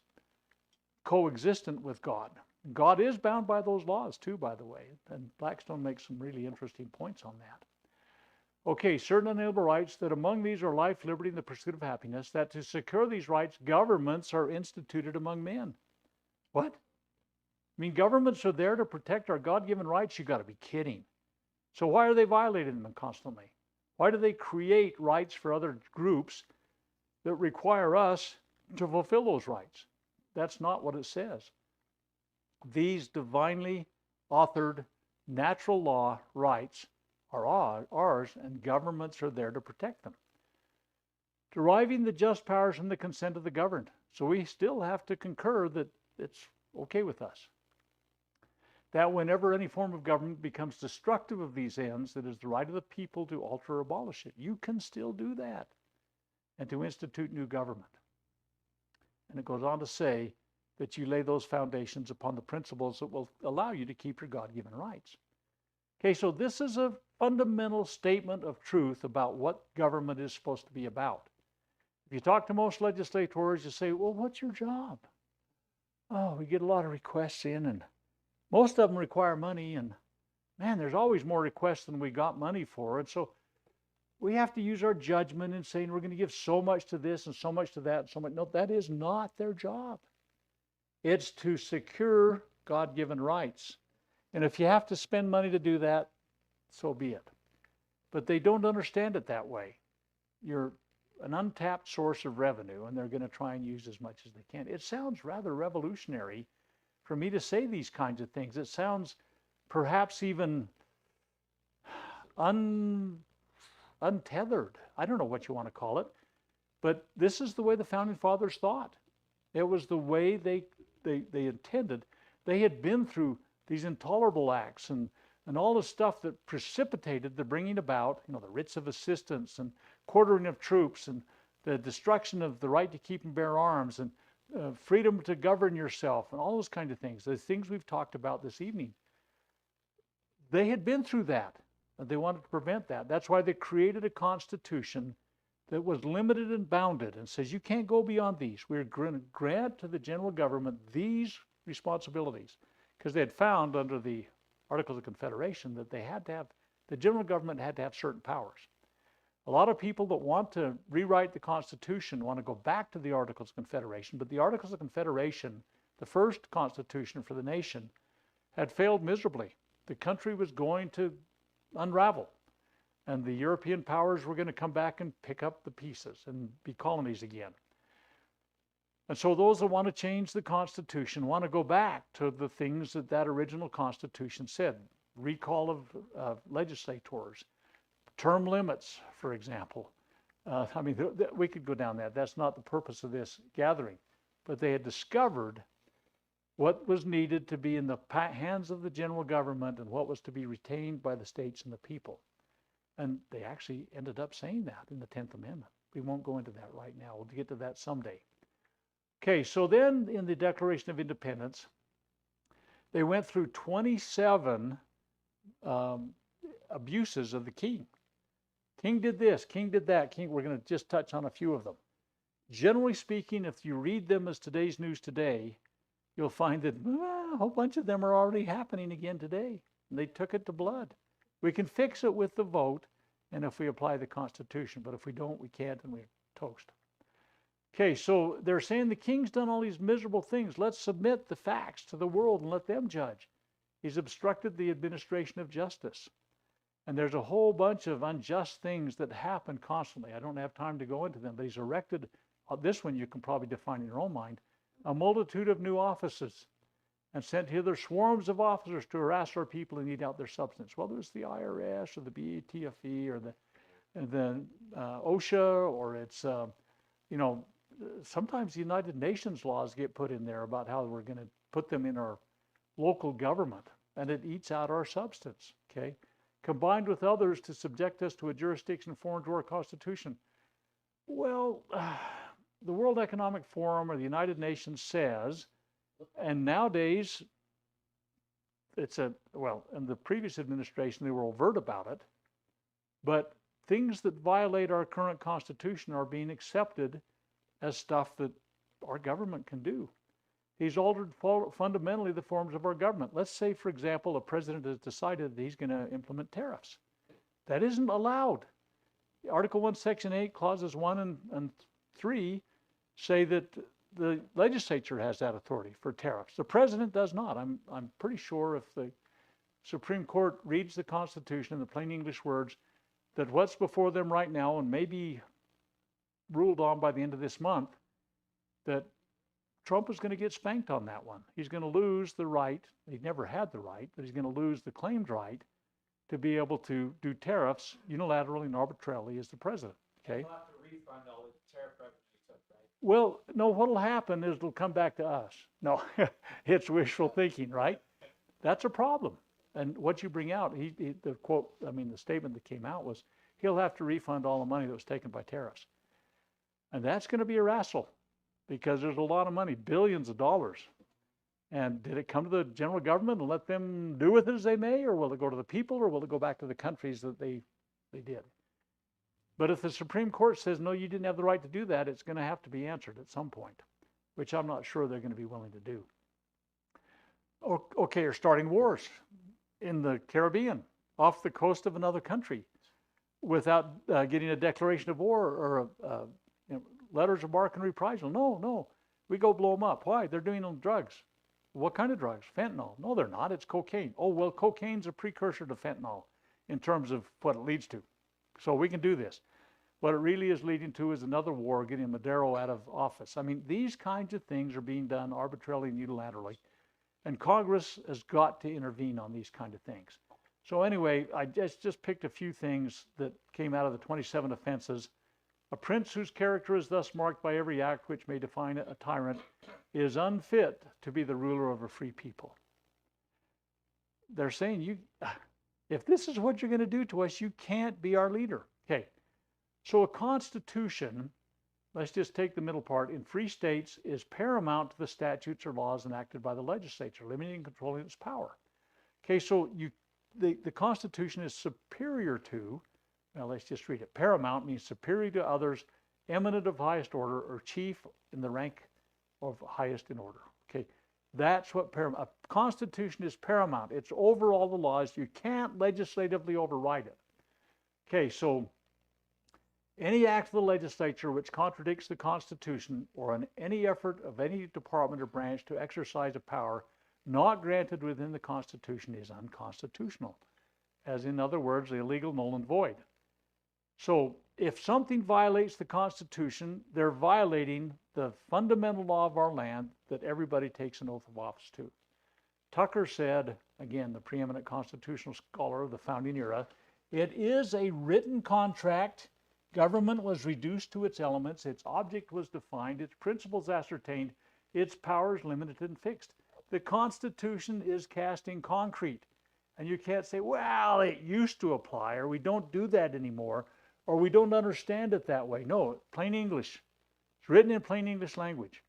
coexistent with God. God is bound by those laws too, by the way. And Blackstone makes some really interesting points on that. Okay, certain unalienable rights, that among these are life, liberty, and the pursuit of happiness, that to secure these rights, governments are instituted among men. What? I mean, governments are there to protect our God-given rights? You got to be kidding. So why are they violating them constantly? Why do they create rights for other groups that require us to fulfill those rights? That's not what it says. These divinely authored natural law rights are ours, and governments are there to protect them. Deriving the just powers from the consent of the governed. So we still have to concur that it's okay with us. That whenever any form of government becomes destructive of these ends, it is the right of the people to alter or abolish it. You can still do that, and to institute new government. And it goes on to say that you lay those foundations upon the principles that will allow you to keep your God-given rights. Okay, so this is a fundamental statement of truth about what government is supposed to be about. If you talk to most legislators, you say, well, what's your job? Oh, we get a lot of requests in, and most of them require money, and man, there's always more requests than we got money for. And so we have to use our judgment in saying we're going to give so much to this and so much to that and so much. No, that is not their job. It's to secure God-given rights. And if you have to spend money to do that, so be it. But they don't understand it that way. You're an untapped source of revenue, and they're going to try and use as much as they can. It sounds rather revolutionary for me to say these kinds of things. It sounds perhaps even untethered. I don't know what you want to call it, but this is the way the Founding Fathers thought. It was the way they intended. They had been through these intolerable acts and all the stuff that precipitated the bringing about, the writs of assistance and quartering of troops and the destruction of the right to keep and bear arms and freedom to govern yourself and all those kinds of things, the things we've talked about this evening. They had been through that, and they wanted to prevent that. That's why they created a constitution that was limited and bounded and says you can't go beyond these. We're going to grant to the general government these responsibilities, because they had found under the Articles of Confederation that the general government had to have certain powers. A lot of people that want to rewrite the Constitution want to go back to the Articles of Confederation, but the Articles of Confederation, the first constitution for the nation, had failed miserably. The country was going to unravel, and the European powers were going to come back and pick up the pieces and be colonies again. And so those that want to change the Constitution want to go back to the things that original Constitution said. Recall of legislators, term limits, for example. We could go down that. That's not the purpose of this gathering. But they had discovered what was needed to be in the hands of the general government and what was to be retained by the states and the people. And they actually ended up saying that in the 10th Amendment. We won't go into that right now. We'll get to that someday. Okay, so then in the Declaration of Independence, they went through 27 abuses of the king. King did this, king did that, we're going to just touch on a few of them. Generally speaking, if you read them as today's news today, you'll find that a whole bunch of them are already happening again today. And they took it to blood. We can fix it with the vote and if we apply the Constitution, but if we don't, we can't, and we're toast. Okay, so they're saying the king's done all these miserable things. Let's submit the facts to the world and let them judge. He's obstructed the administration of justice. And there's a whole bunch of unjust things that happen constantly. I don't have time to go into them, but he's erected, this one you can probably define in your own mind, a multitude of new offices and sent hither swarms of officers to harass our people and eat out their substance. Whether it's the IRS or the BATFE or the OSHA, or it's, sometimes the United Nations laws get put in there about how we're going to put them in our local government, and it eats out our substance, okay? Combined with others to subject us to a jurisdiction foreign to our Constitution. Well, the World Economic Forum or the United Nations says, and nowadays, in the previous administration, they were overt about it, but things that violate our current Constitution are being accepted as stuff that our government can do. He's altered fundamentally the forms of our government. Let's say, for example, a president has decided that he's going to implement tariffs. That isn't allowed. Article 1, Section 8, Clauses 1 and 3 say that the legislature has that authority for tariffs. The president does not. I'm pretty sure if the Supreme Court reads the Constitution in the plain English words, that what's before them right now and may be ruled on by the end of this month, that Trump is going to get spanked on that one. He's going to lose the right, he never had the right, but he's going to lose the claimed right to be able to do tariffs unilaterally and arbitrarily as the president, okay? He'll have to refund all the tariff revenue he took, right? Well, no, what'll happen is it'll come back to us. No, it's wishful thinking, right? That's a problem. And what you bring out, the quote, I mean, the statement that came out was, he'll have to refund all the money that was taken by tariffs. And that's going to be a wrestle because there's a lot of money, billions of dollars. And did it come to the general government and let them do with it as they may, or will it go to the people, or will it go back to the countries that they did? But if the Supreme Court says, no, you didn't have the right to do that, it's going to have to be answered at some point, which I'm not sure they're going to be willing to do. Okay, you're starting wars in the Caribbean, off the coast of another country, without getting a declaration of war or letters of marque and reprisal. No, we go blow them up. Why? They're doing drugs. What kind of drugs? Fentanyl. No, they're not. It's cocaine. Oh, well, cocaine's a precursor to fentanyl in terms of what it leads to. So we can do this. What it really is leading to is another war, getting Maduro out of office. I mean, these kinds of things are being done arbitrarily and unilaterally. And Congress has got to intervene on these kind of things. So anyway, I just picked a few things that came out of the 27 offenses. A prince whose character is thus marked by every act which may define a tyrant is unfit to be the ruler of a free people. They're saying, if this is what you're going to do to us, you can't be our leader. Okay, so a constitution, let's just take the middle part, in free states is paramount to the statutes or laws enacted by the legislature, limiting and controlling its power. Okay, so the Constitution is superior to, well, let's just read it. Paramount means superior to others, eminent of highest order, or chief in the rank of highest in order. Okay, that's what paramount. A constitution is paramount. It's over all the laws. You can't legislatively override it. Okay, so any act of the legislature which contradicts the Constitution or in any effort of any department or branch to exercise a power not granted within the Constitution is unconstitutional. As in other words, illegal, null, and void. So if something violates the Constitution, they're violating the fundamental law of our land that everybody takes an oath of office to. Tucker said, again, the preeminent constitutional scholar of the founding era, it is a written contract. Government was reduced to its elements, its object was defined, its principles ascertained, its powers limited and fixed. The Constitution is cast in concrete. And you can't say, well, it used to apply, or we don't do that anymore, or we don't understand it that way. No, plain English. It's written in plain English language.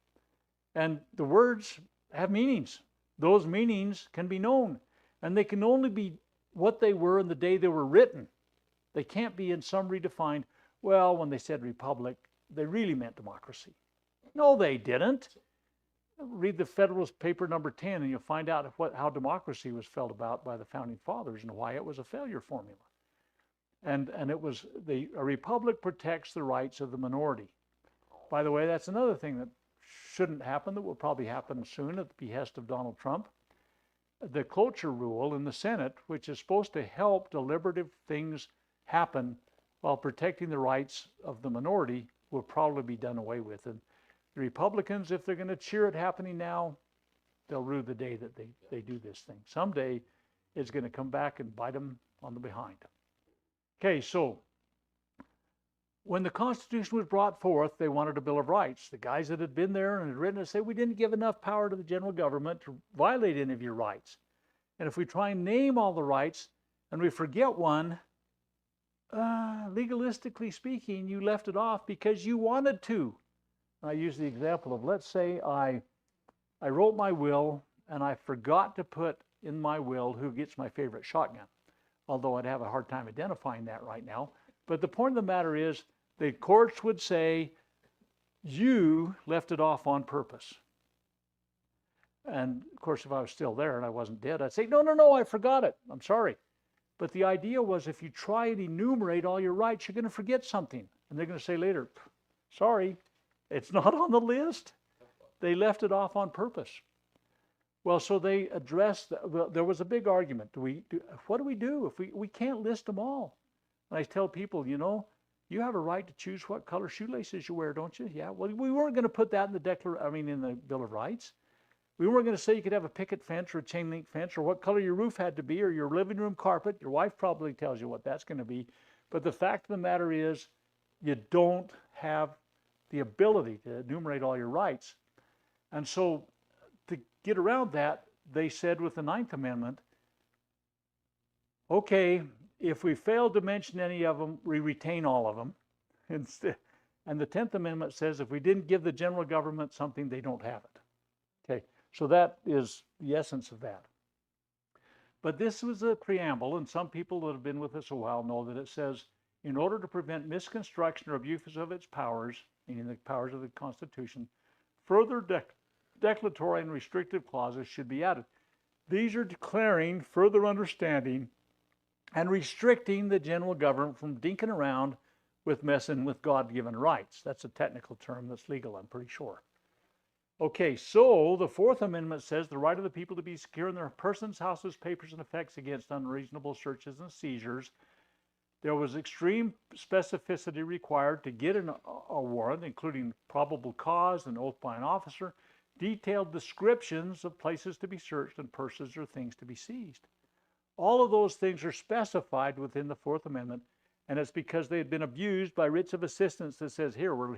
And the words have meanings. Those meanings can be known. And they can only be what they were in the day they were written. They can't be in some redefined, well, when they said republic, they really meant democracy. No, they didn't. Read the Federalist Paper number 10 and you'll find out how democracy was felt about by the founding fathers and why it was a failure formula. And it was a republic protects the rights of the minority. By the way, that's another thing that shouldn't happen, that will probably happen soon at the behest of Donald Trump. The cloture rule in the Senate, which is supposed to help deliberative things happen while protecting the rights of the minority, will probably be done away with. And the Republicans, if they're going to cheer it happening now, they'll rue the day that they do this thing. Someday it's going to come back and bite them on the behind. Okay, so when the Constitution was brought forth, they wanted a Bill of Rights. The guys that had been there and had written it said, we didn't give enough power to the general government to violate any of your rights. And if we try and name all the rights and we forget one, legalistically speaking, you left it off because you wanted to. I use the example of, let's say I wrote my will and I forgot to put in my will who gets my favorite shotgun, although I'd have a hard time identifying that right now. But the point of the matter is, the courts would say, you left it off on purpose. And of course, if I was still there and I wasn't dead, I'd say, no, I forgot it. I'm sorry. But the idea was, if you try and enumerate all your rights, you're going to forget something. And they're going to say later, sorry, it's not on the list. They left it off on purpose. Well, so they addressed, there was a big argument. What do we do if we can't list them all? And I tell people, you have a right to choose what color shoelaces you wear, don't you? Yeah, well, we weren't going to put that in the Bill of Rights. We weren't going to say you could have a picket fence or a chain link fence or what color your roof had to be or your living room carpet. Your wife probably tells you what that's going to be. But the fact of the matter is, you don't have the ability to enumerate all your rights. And so to get around that, they said with the Ninth Amendment, okay, if we fail to mention any of them, we retain all of them. And the 10th Amendment says if we didn't give the general government something, they don't have it. Okay, so that is the essence of that. But this was a preamble, and some people that have been with us a while know that it says, in order to prevent misconstruction or abuse of its powers, meaning the powers of the Constitution, further declaratory and restrictive clauses should be added. These are declaring further understanding and restricting the general government from dinking around with messing with God-given rights. That's a technical term that's legal, I'm pretty sure. Okay, so the Fourth Amendment says the right of the people to be secure in their persons, houses, papers, and effects against unreasonable searches and seizures. There was extreme specificity required to get a warrant, including probable cause, an oath by an officer, detailed descriptions of places to be searched and persons or things to be seized. All of those things are specified within the Fourth Amendment, and it's because they had been abused by writs of assistance that says, here, we're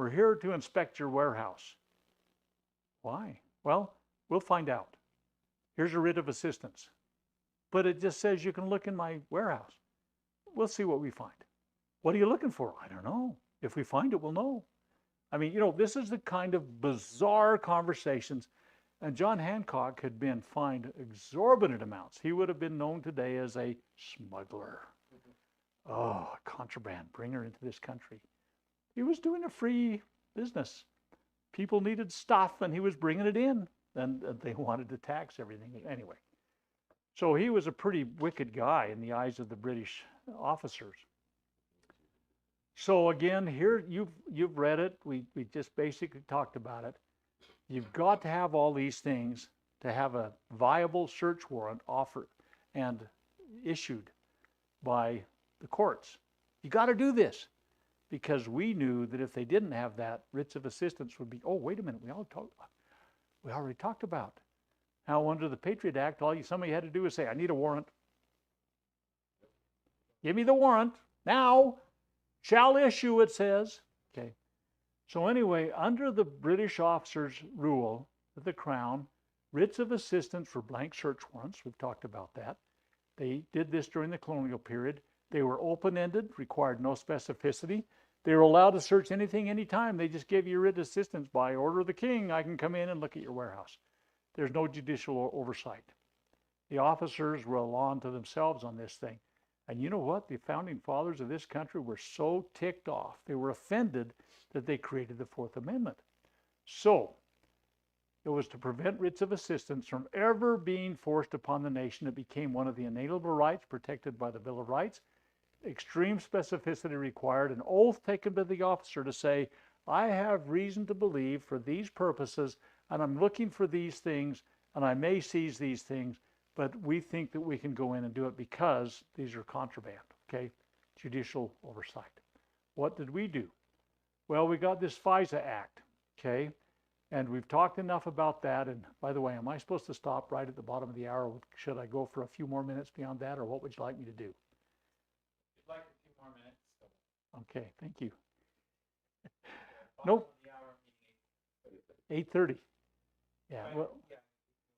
here to inspect your warehouse. Why? Well, we'll find out. Here's a writ of assistance. But it just says you can look in my warehouse. We'll see what we find. What are you looking for? I don't know. If we find it, we'll know. I mean, this is the kind of bizarre conversations. And John Hancock had been fined exorbitant amounts. He would have been known today as a smuggler. Oh, a contraband bringer into this country. He was doing a free business. People needed stuff and he was bringing it in, and they wanted to tax everything. Anyway, so he was a pretty wicked guy in the eyes of the British officers. So again, here you've read it. We just basically talked about it. You've got to have all these things to have a viable search warrant offered and issued by the courts. You got to do this, because we knew that if they didn't have that, writs of assistance would be, oh, wait a minute, we already talked about. Now, under the Patriot Act, somebody had to do is say, I need a warrant. Give me the warrant. Now, shall issue, it says. Okay. So anyway, under the British officers' rule of the Crown, writs of assistance for blank search warrants, we've talked about that. They did this during the colonial period. They were open-ended, required no specificity. They were allowed to search anything, anytime. They just gave you writ of assistance by order of the king. I can come in and look at your warehouse. There's no judicial oversight. The officers were a law unto themselves on this thing. And you know what? The founding fathers of this country were so ticked off. They were offended that they created the Fourth Amendment. So it was to prevent writs of assistance from ever being forced upon the nation. It became one of the inalienable rights protected by the Bill of Rights. Extreme specificity required, an oath taken by the officer to say, I have reason to believe for these purposes, and I'm looking for these things, and I may seize these things, but we think that we can go in and do it because these are contraband, okay? Judicial oversight. What did we do? Well, we got this FISA Act, okay? And we've talked enough about that. And by the way, am I supposed to stop right at the bottom of the hour? Should I go for a few more minutes beyond that, or what would you like me to do? You'd like a few more minutes. Okay, thank you. Nope. 8:30. Yeah. Well,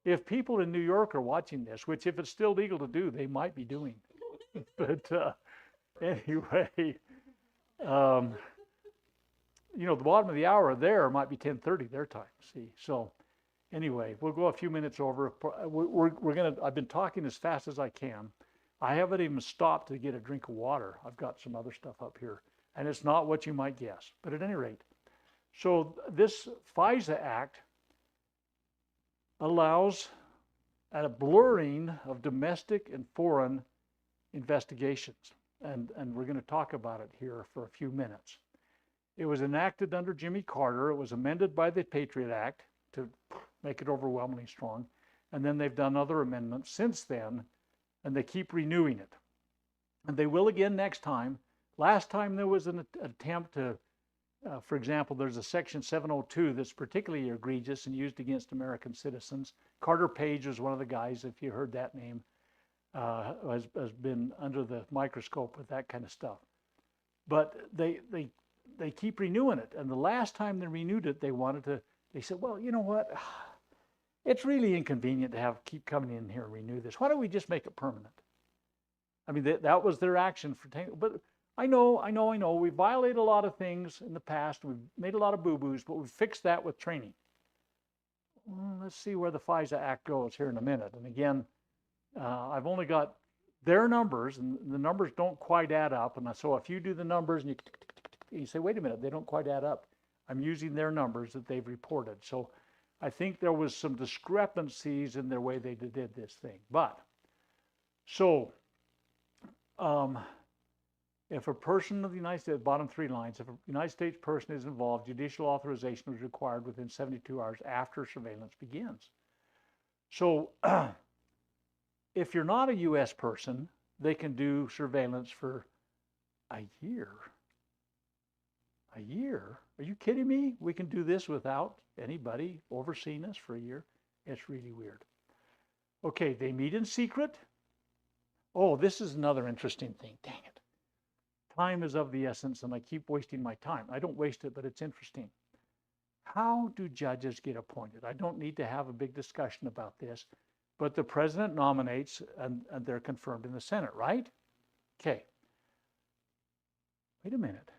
if people in New York are watching this, which if it's still legal to do, they might be doing. But anyway, the bottom of the hour there might be 10:30 their time. See, so anyway, we'll go a few minutes over. I've been talking as fast as I can. I haven't even stopped to get a drink of water. I've got some other stuff up here, and it's not what you might guess. But at any rate, so this FISA Act allows a blurring of domestic and foreign investigations, and we're going to talk about it here for a few minutes. It was enacted under Jimmy Carter. It was amended by the Patriot Act to make it overwhelmingly strong. And then they've done other amendments since then, and they keep renewing it. And they will again next time. Last time there was an attempt to, for example, there's a Section 702 that's particularly egregious and used against American citizens. Carter Page was one of the guys, if you heard that name, has been under the microscope with that kind of stuff. But they keep renewing it. And the last time they renewed it, they said, well, you know what? It's really inconvenient to keep coming in here and renew this. Why don't we just make it permanent? I mean, that was their action for taking, but I know. We violated a lot of things in the past. We've made a lot of boo-boos, but we've fixed that with training. Let's see where the FISA Act goes here in a minute. And again, I've only got their numbers, and the numbers don't quite add up. And so if you do the numbers and you say, wait a minute, they don't quite add up. I'm using their numbers that they've reported. So I think there was some discrepancies in their way they did this thing. But, so, if a person of the United States, bottom three lines, if a United States person is involved, judicial authorization is required within 72 hours after surveillance begins. So if you're not a U.S. person, they can do surveillance for a year. A year? Are you kidding me? We can do this without anybody overseeing us for a year? It's really weird. Okay, they meet in secret. Oh, this is another interesting thing. Dang it. Time is of the essence, and I keep wasting my time. I don't waste it, but it's interesting. How do judges get appointed? I don't need to have a big discussion about this, but the president nominates, and they're confirmed in the Senate, right? Okay. Wait a minute.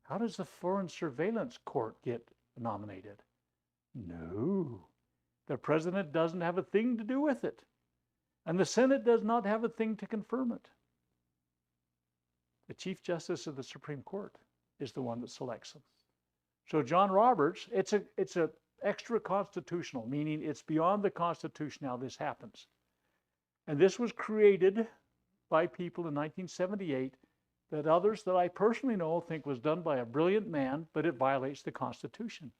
How does the Foreign Surveillance Court get nominated? No. The president doesn't have a thing to do with it, and the Senate does not have a thing to confirm it. The Chief Justice of the Supreme Court is the one that selects them. So John Roberts, it's a extra constitutional, meaning it's beyond the Constitution how this happens. And this was created by people in 1978 that others that I personally know think was done by a brilliant man, but it violates the Constitution.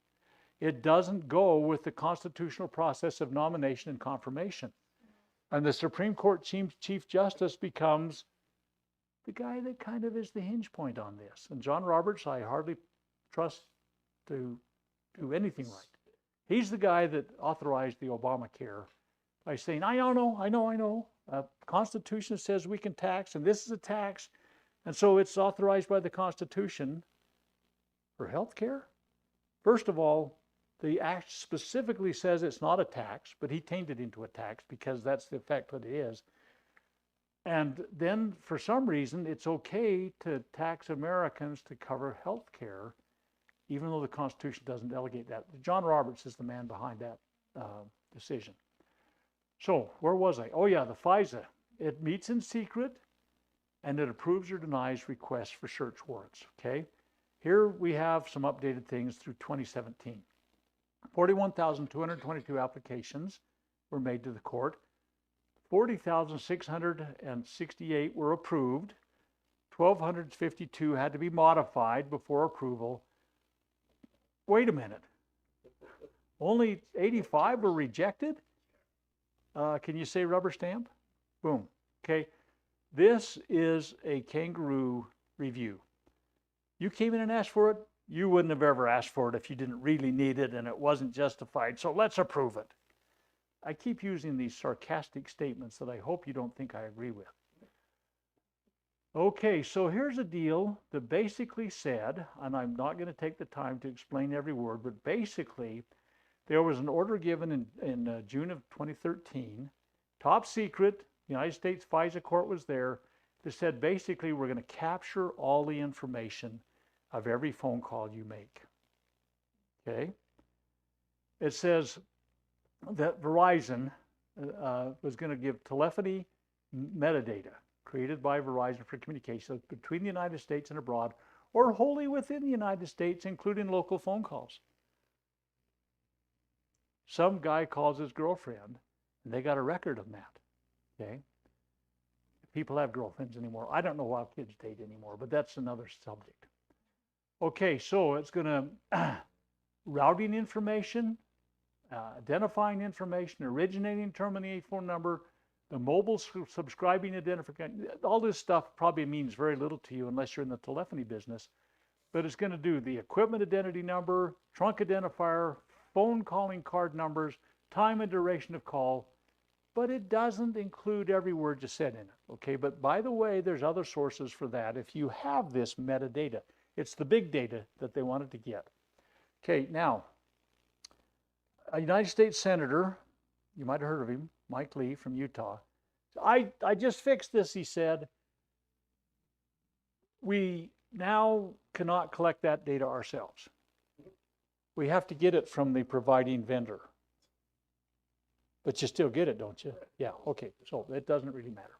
It doesn't go with the constitutional process of nomination and confirmation. And the Supreme Court Chief Justice becomes the guy that kind of is the hinge point on this. And John Roberts, I hardly trust to do anything right. He's the guy that authorized the Obamacare by saying, I know. Constitution says we can tax, and this is a tax, and so it's authorized by the Constitution for health care. First of all, the Act specifically says it's not a tax, but he tainted it into a tax because that's the effect that it is. And then, for some reason, it's okay to tax Americans to cover health care, even though the Constitution doesn't delegate that. John Roberts is the man behind that decision. So, where was I? Oh yeah, the FISA. It meets in secret, and it approves or denies requests for search warrants, okay? Here we have some updated things through 2017. 41,222 applications were made to the court. 40,668 were approved. 1,252 had to be modified before approval. Wait a minute. Only 85 were rejected? Can you say rubber stamp? Boom. Okay. This is a kangaroo review. You came in and asked for it. You wouldn't have ever asked for it if you didn't really need it and it wasn't justified. So let's approve it. I keep using these sarcastic statements that I hope you don't think I agree with. Okay, so here's a deal that basically said, and I'm not going to take the time to explain every word, but basically there was an order given in June of 2013, top secret, United States FISA court was there, that said basically we're going to capture all the information of every phone call you make. Okay? It says that Verizon was going to give telephony metadata created by Verizon for communication between the United States and abroad, or wholly within the United States, including local phone calls. Some guy calls his girlfriend, and they got a record of that. Okay? People have girlfriends anymore. I don't know how kids date anymore, but that's another subject. Okay, so it's going to routing information, identifying information, originating, terminating phone number, the mobile subscribing identification. All this stuff probably means very little to you unless you're in the telephony business, but it's going to do the equipment identity number, trunk identifier, phone calling card numbers, time and duration of call, but it doesn't include every word you said in it, okay? But by the way, there's other sources for that if you have this metadata. It's the big data that they wanted to get. Okay, now, a United States Senator, you might have heard of him, Mike Lee from Utah. I just fixed this, he said. We now cannot collect that data ourselves. We have to get it from the providing vendor. But you still get it, don't you? Yeah, okay, so it doesn't really matter.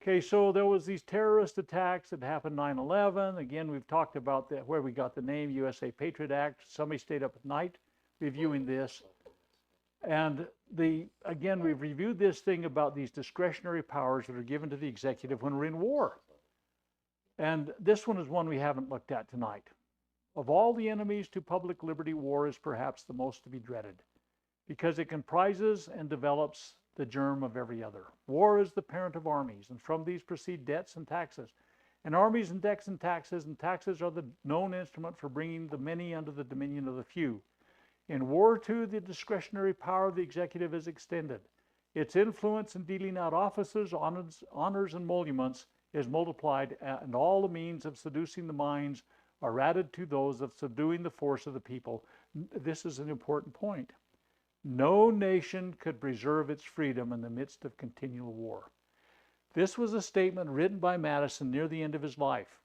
Okay, so there was these terrorist attacks that happened 9/11. Again, we've talked about that, where we got the name USA Patriot Act. Somebody stayed up at night reviewing this. And again, we've reviewed this thing about these discretionary powers that are given to the executive when we're in war. And this one is one we haven't looked at tonight. Of all the enemies to public liberty, war is perhaps the most to be dreaded, because it comprises and develops the germ of every other. War is the parent of armies, and from these proceed debts and taxes. And armies and debts and taxes are the known instrument for bringing the many under the dominion of the few. In war, too, the discretionary power of the executive is extended. Its influence in dealing out offices, honors, and emoluments is multiplied, and all the means of seducing the minds are added to those of subduing the force of the people. This is an important point. No nation could preserve its freedom in the midst of continual war. This was a statement written by Madison near the end of his life.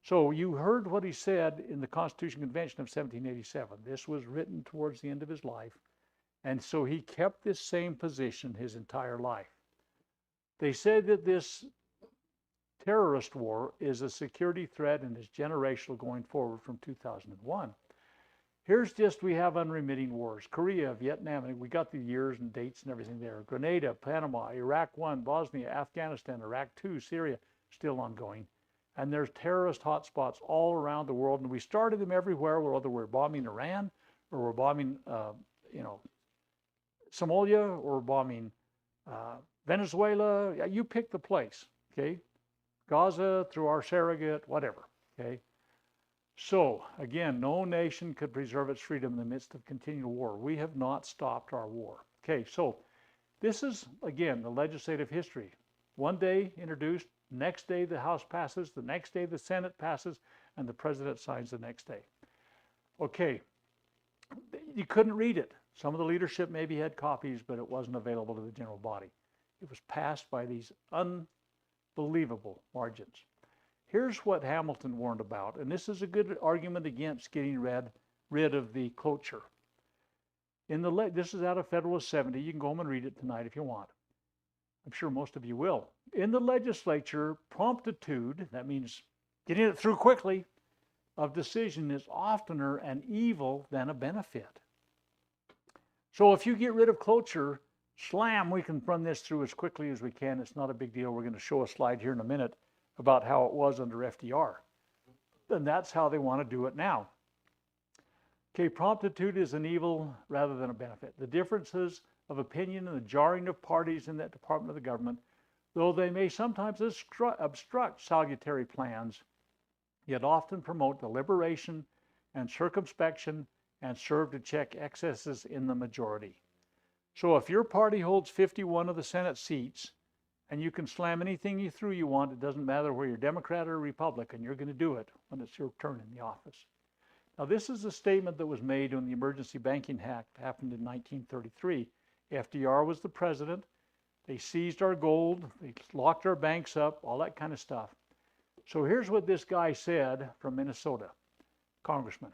So you heard what he said in the Constitution Convention of 1787. This was written towards the end of his life. And so he kept this same position his entire life. They said that this terrorist war is a security threat and is generational going forward from 2001. Here's just, we have unremitting wars. Korea, Vietnam, and we got the years and dates and everything there. Grenada, Panama, Iraq I, Bosnia, Afghanistan, Iraq II, Syria, still ongoing. And there's terrorist hotspots all around the world. And we started them everywhere, whether we're bombing Iran or we're bombing, Somalia or bombing Venezuela. You pick the place, okay? Gaza, through our surrogate, whatever, okay? So, again, no nation could preserve its freedom in the midst of continual war. We have not stopped our war. Okay, so this is, again, the legislative history. One day introduced, next day the House passes, the next day the Senate passes, and the President signs the next day. Okay, you couldn't read it. Some of the leadership maybe had copies, but it wasn't available to the general body. It was passed by these unbelievable margins. Here's what Hamilton warned about, and this is a good argument against getting rid of the cloture. This is out of Federalist 70. You can go home and read it tonight if you want. I'm sure most of you will. In the legislature, promptitude, that means getting it through quickly, of decision is oftener an evil than a benefit. So if you get rid of cloture, slam, we can run this through as quickly as we can. It's not a big deal. We're going to show a slide here in a minute about how it was under FDR. And that's how they want to do it now. Okay, promptitude is an evil rather than a benefit. The differences of opinion and the jarring of parties in that department of the government, though they may sometimes obstruct salutary plans, yet often promote deliberation and circumspection and serve to check excesses in the majority. So if your party holds 51 of the Senate seats, and you can slam anything you want, it doesn't matter whether you're Democrat or Republican, you're going to do it when it's your turn in the office. Now, this is a statement that was made when the Emergency Banking Act happened in 1933. FDR was the president. They seized our gold. They locked our banks up, all that kind of stuff. So here's what this guy said from Minnesota, Congressman.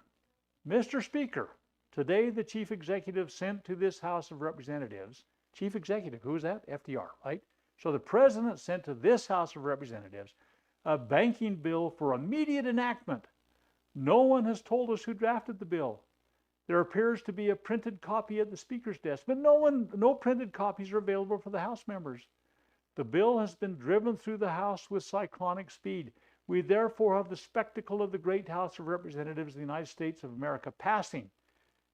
Mr. Speaker, today the chief executive sent to this House of Representatives, chief executive, who is that? FDR, right? So the president sent to this House of Representatives a banking bill for immediate enactment. No one has told us who drafted the bill. There appears to be a printed copy at the speaker's desk, but no printed copies are available for the House members. The bill has been driven through the House with cyclonic speed. We therefore have the spectacle of the great House of Representatives of the United States of America passing,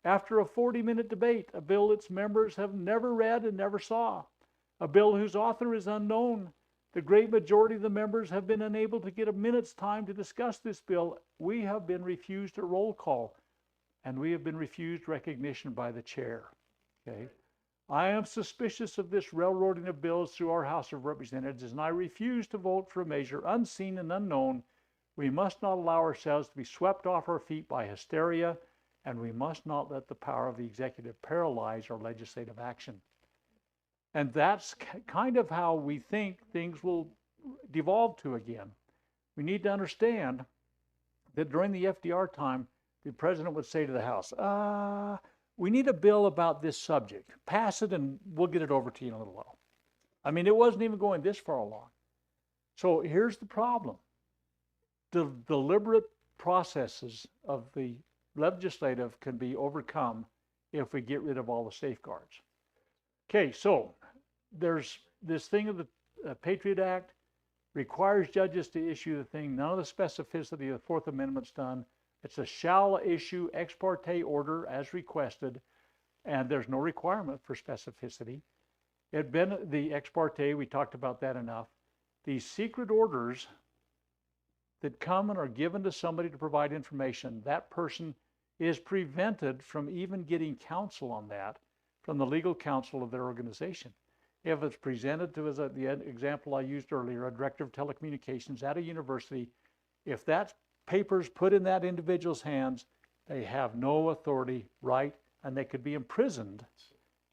after a 40-minute debate, a bill its members have never read and never saw. A bill whose author is unknown. The great majority of the members have been unable to get a minute's time to discuss this bill. We have been refused a roll call, and we have been refused recognition by the chair. Okay? I am suspicious of this railroading of bills through our House of Representatives, and I refuse to vote for a measure unseen and unknown, We must not allow ourselves to be swept off our feet by hysteria, and we must not let the power of the executive paralyze our legislative action. And that's kind of how we think things will devolve to again. We need to understand that during the FDR time, the president would say to the House, we need a bill about this subject. Pass it and we'll get it over to you in a little while. I mean, it wasn't even going this far along. So here's the problem. The deliberate processes of the legislative can be overcome if we get rid of all the safeguards. Okay, so there's this thing of the Patriot Act requires judges to issue the thing. None of the specificity of the Fourth Amendment's done. It's a shall issue ex parte order as requested, and there's no requirement for specificity. It'd been the ex parte, we talked about that enough. These secret orders that come and are given to somebody to provide information, that person is prevented from even getting counsel on that from the legal counsel of their organization. If it's presented to, as the example I used earlier, a director of telecommunications at a university, if that paper's put in that individual's hands, they have no authority, right, and they could be imprisoned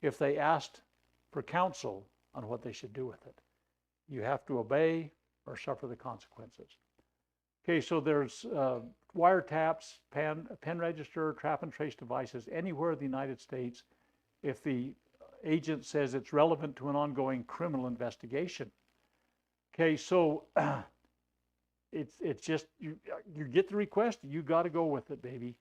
if they asked for counsel on what they should do with it. You have to obey or suffer the consequences. Okay, so there's wiretaps, pen register, trap and trace devices anywhere in the United States if the agent says it's relevant to an ongoing criminal investigation. Okay, so it's just, you get the request, you got to go with it, baby.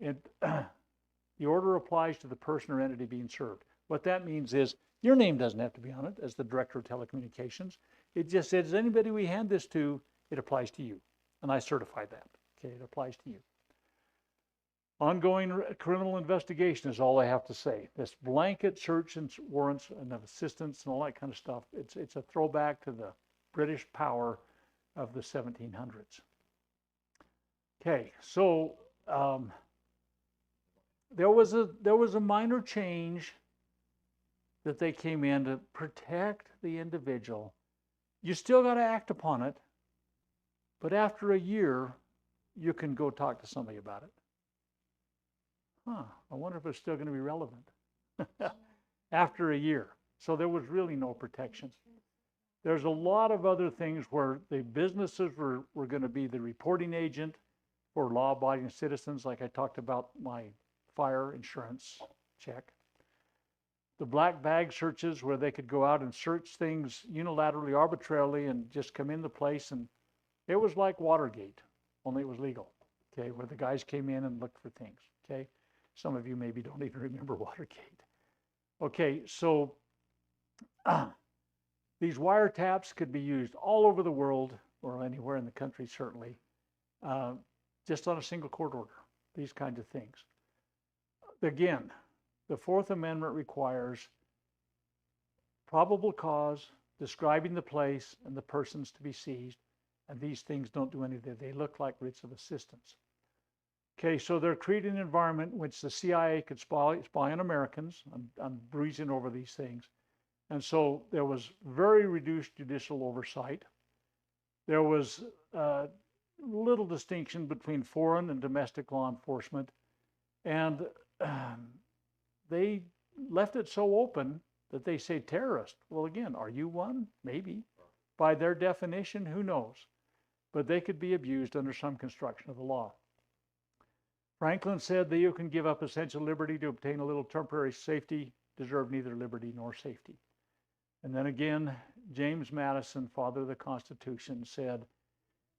And the order applies to the person or entity being served. What that means is your name doesn't have to be on it as the director of telecommunications. It just says anybody we hand this to, it applies to you. And I certify that. Okay, it applies to you. Ongoing criminal investigation is all I have to say. This blanket search and warrants and assistance and all that kind of stuff, it's a throwback to the British power of the 1700s. Okay, so there was a minor change that they came in to protect the individual. You still got to act upon it, but after a year, you can go talk to somebody about it. I wonder if it's still going to be relevant after a year. So there was really no protection. There's a lot of other things where the businesses were going to be the reporting agent for law-abiding citizens, like I talked about my fire insurance check. The black bag searches where they could go out and search things unilaterally, arbitrarily, and just come into place. And it was like Watergate, only it was legal, okay, where the guys came in and looked for things, okay? Some of you maybe don't even remember Watergate. Okay, so these wiretaps could be used all over the world, or anywhere in the country certainly, just on a single court order, these kinds of things. Again, the Fourth Amendment requires probable cause, describing the place and the persons to be seized, and these things don't do anything. They look like writs of assistance. Okay, so they're creating an environment in which the CIA could spy on Americans. I'm breezing over these things. And so there was very reduced judicial oversight. There was little distinction between foreign and domestic law enforcement. And they left it so open that they say terrorist. Well, again, are you one? Maybe. By their definition, who knows? But they could be abused under some construction of the law. Franklin said that you can give up essential liberty to obtain a little temporary safety, deserve neither liberty nor safety. And then again, James Madison, father of the Constitution, said,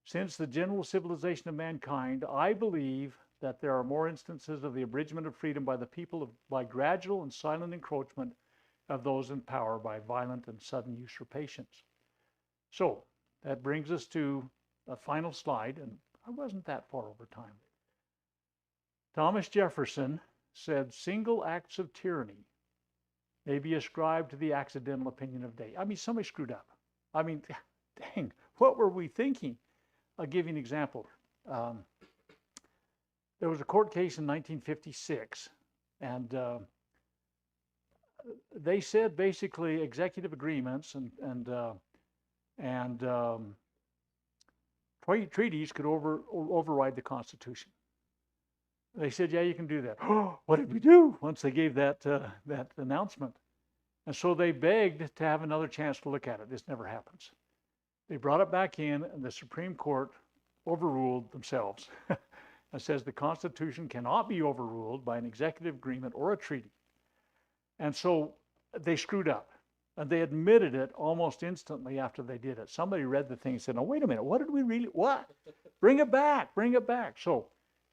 since the general civilization of mankind, I believe that there are more instances of the abridgment of freedom by the people by gradual and silent encroachment of those in power by violent and sudden usurpations. So that brings us to a final slide, and I wasn't that far over time. Thomas Jefferson said, single acts of tyranny may be ascribed to the accidental opinion of day. I mean, somebody screwed up. I mean, dang, what were we thinking? I'll give you an example. There was a court case in 1956, and they said basically executive agreements and treaties could override the Constitution. They said, yeah, you can do that. What did we do once they gave that announcement? And so they begged to have another chance to look at it. This never happens. They brought it back in, and the Supreme Court overruled themselves and says the Constitution cannot be overruled by an executive agreement or a treaty. And so they screwed up, and they admitted it almost instantly after they did it. Somebody read the thing and said, no, wait a minute, what did we really, what? Bring it back, bring it back. So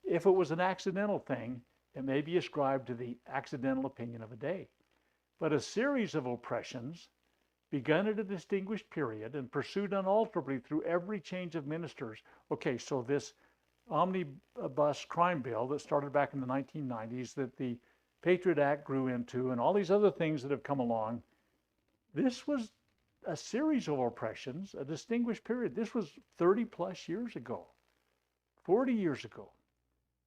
if it was an accidental thing, it may be ascribed to the accidental opinion of a day. But a series of oppressions begun at a distinguished period and pursued unalterably through every change of ministers. Okay, so this omnibus crime bill that started back in the 1990s, that the Patriot Act grew into, and all these other things that have come along, this was a series of oppressions, a distinguished period. This was 30 plus years ago, 40 years ago.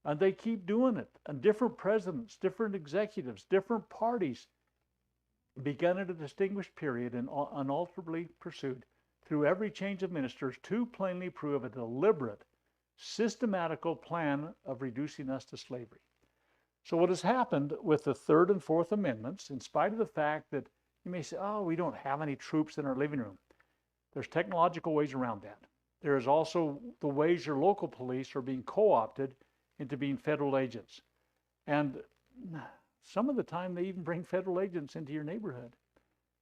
And they keep doing it. And different presidents, different executives, different parties begun at a distinguished period and unalterably pursued through every change of ministers to plainly prove a deliberate, systematical plan of reducing us to slavery. So what has happened with the Third and Fourth Amendments, in spite of the fact that you may say, oh, we don't have any troops in our living room. There's technological ways around that. There is also the ways your local police are being co-opted into being federal agents. And some of the time they even bring federal agents into your neighborhood.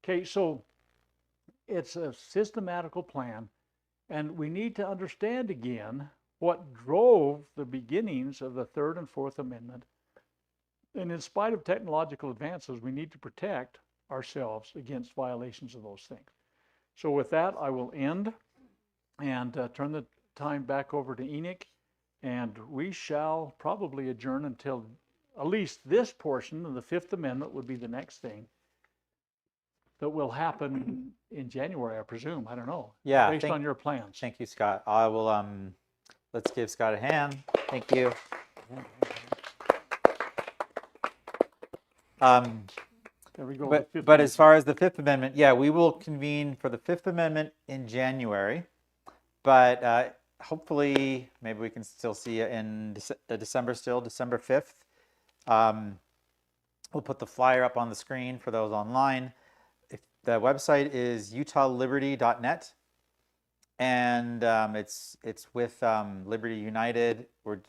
Okay, so it's a systematical plan, and we need to understand again what drove the beginnings of the Third and Fourth Amendment. And in spite of technological advances, we need to protect ourselves against violations of those things. So with that, I will end and turn the time back over to Enoch, and we shall probably adjourn until at least this portion of the Fifth Amendment would be the next thing that will happen in January, I presume. I don't know. Yeah, Based on your plans. Thank you, Scott. I will, let's give Scott a hand. Thank you. There we go. But as far as the Fifth Amendment, yeah, we will convene for the Fifth Amendment in January. But hopefully, maybe we can still see you in December still, December 5th. We'll put the flyer up on the screen for those online. The website is utahliberty.net, and it's with Liberty United. We're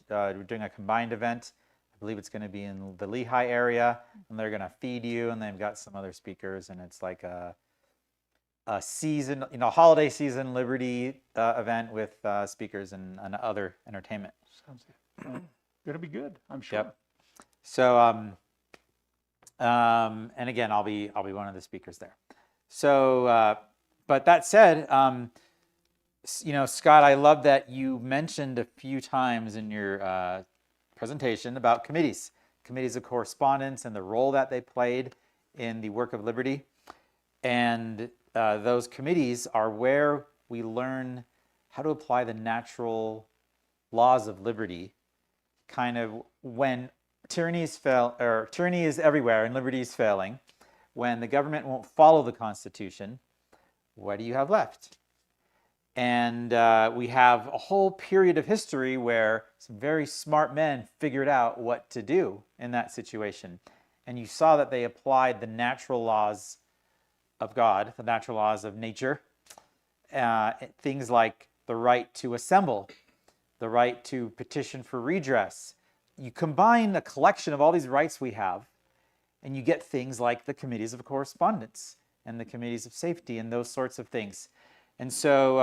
doing a combined event. I believe it's going to be in the Lehigh area, and they're going to feed you, and they've got some other speakers, and it's like a season, holiday season Liberty event with speakers and other entertainment. Sounds good. It'll be good, I'm sure. Yep. So, and again, I'll be one of the speakers there. So, but that said, Scott, I love that you mentioned a few times in your presentation about committees of correspondence and the role that they played in the work of liberty. And those committees are where we learn how to apply the natural laws of liberty, kind of when tyranny is everywhere and liberty is failing. When the government won't follow the Constitution, what do you have left? And we have a whole period of history where some very smart men figured out what to do in that situation. And you saw that they applied the natural laws of God, the natural laws of nature, things like the right to assemble, the right to petition for redress. You combine a collection of all these rights we have, and you get things like the committees of correspondence and the committees of safety and those sorts of things. And so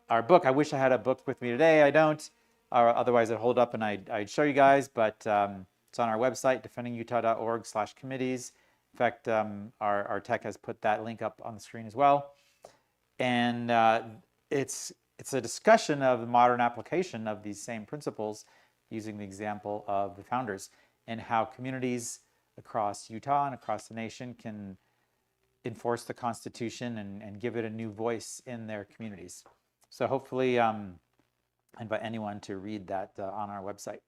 our book, I wish I had a book with me today. I don't. Otherwise, I'd hold up and I'd show you guys. But it's on our website, defendingutah.org/committees. In fact, our tech has put that link up on the screen as well. And it's a discussion of the modern application of these same principles using the example of the founders and how communities across Utah and across the nation can enforce the Constitution and give it a new voice in their communities. So hopefully I invite anyone to read that on our website.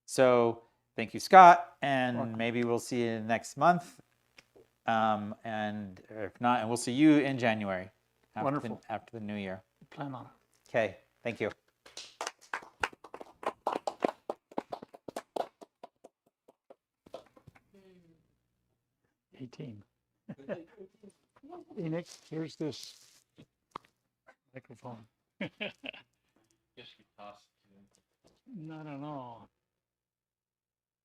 So thank you, Scott, and maybe we'll see you next month. And if not, and we'll see you in January after the new year. Plan on it. Okay, thank you. Hmm. 18. Enoch, here's this microphone. Guess you toss it to him. I don't know.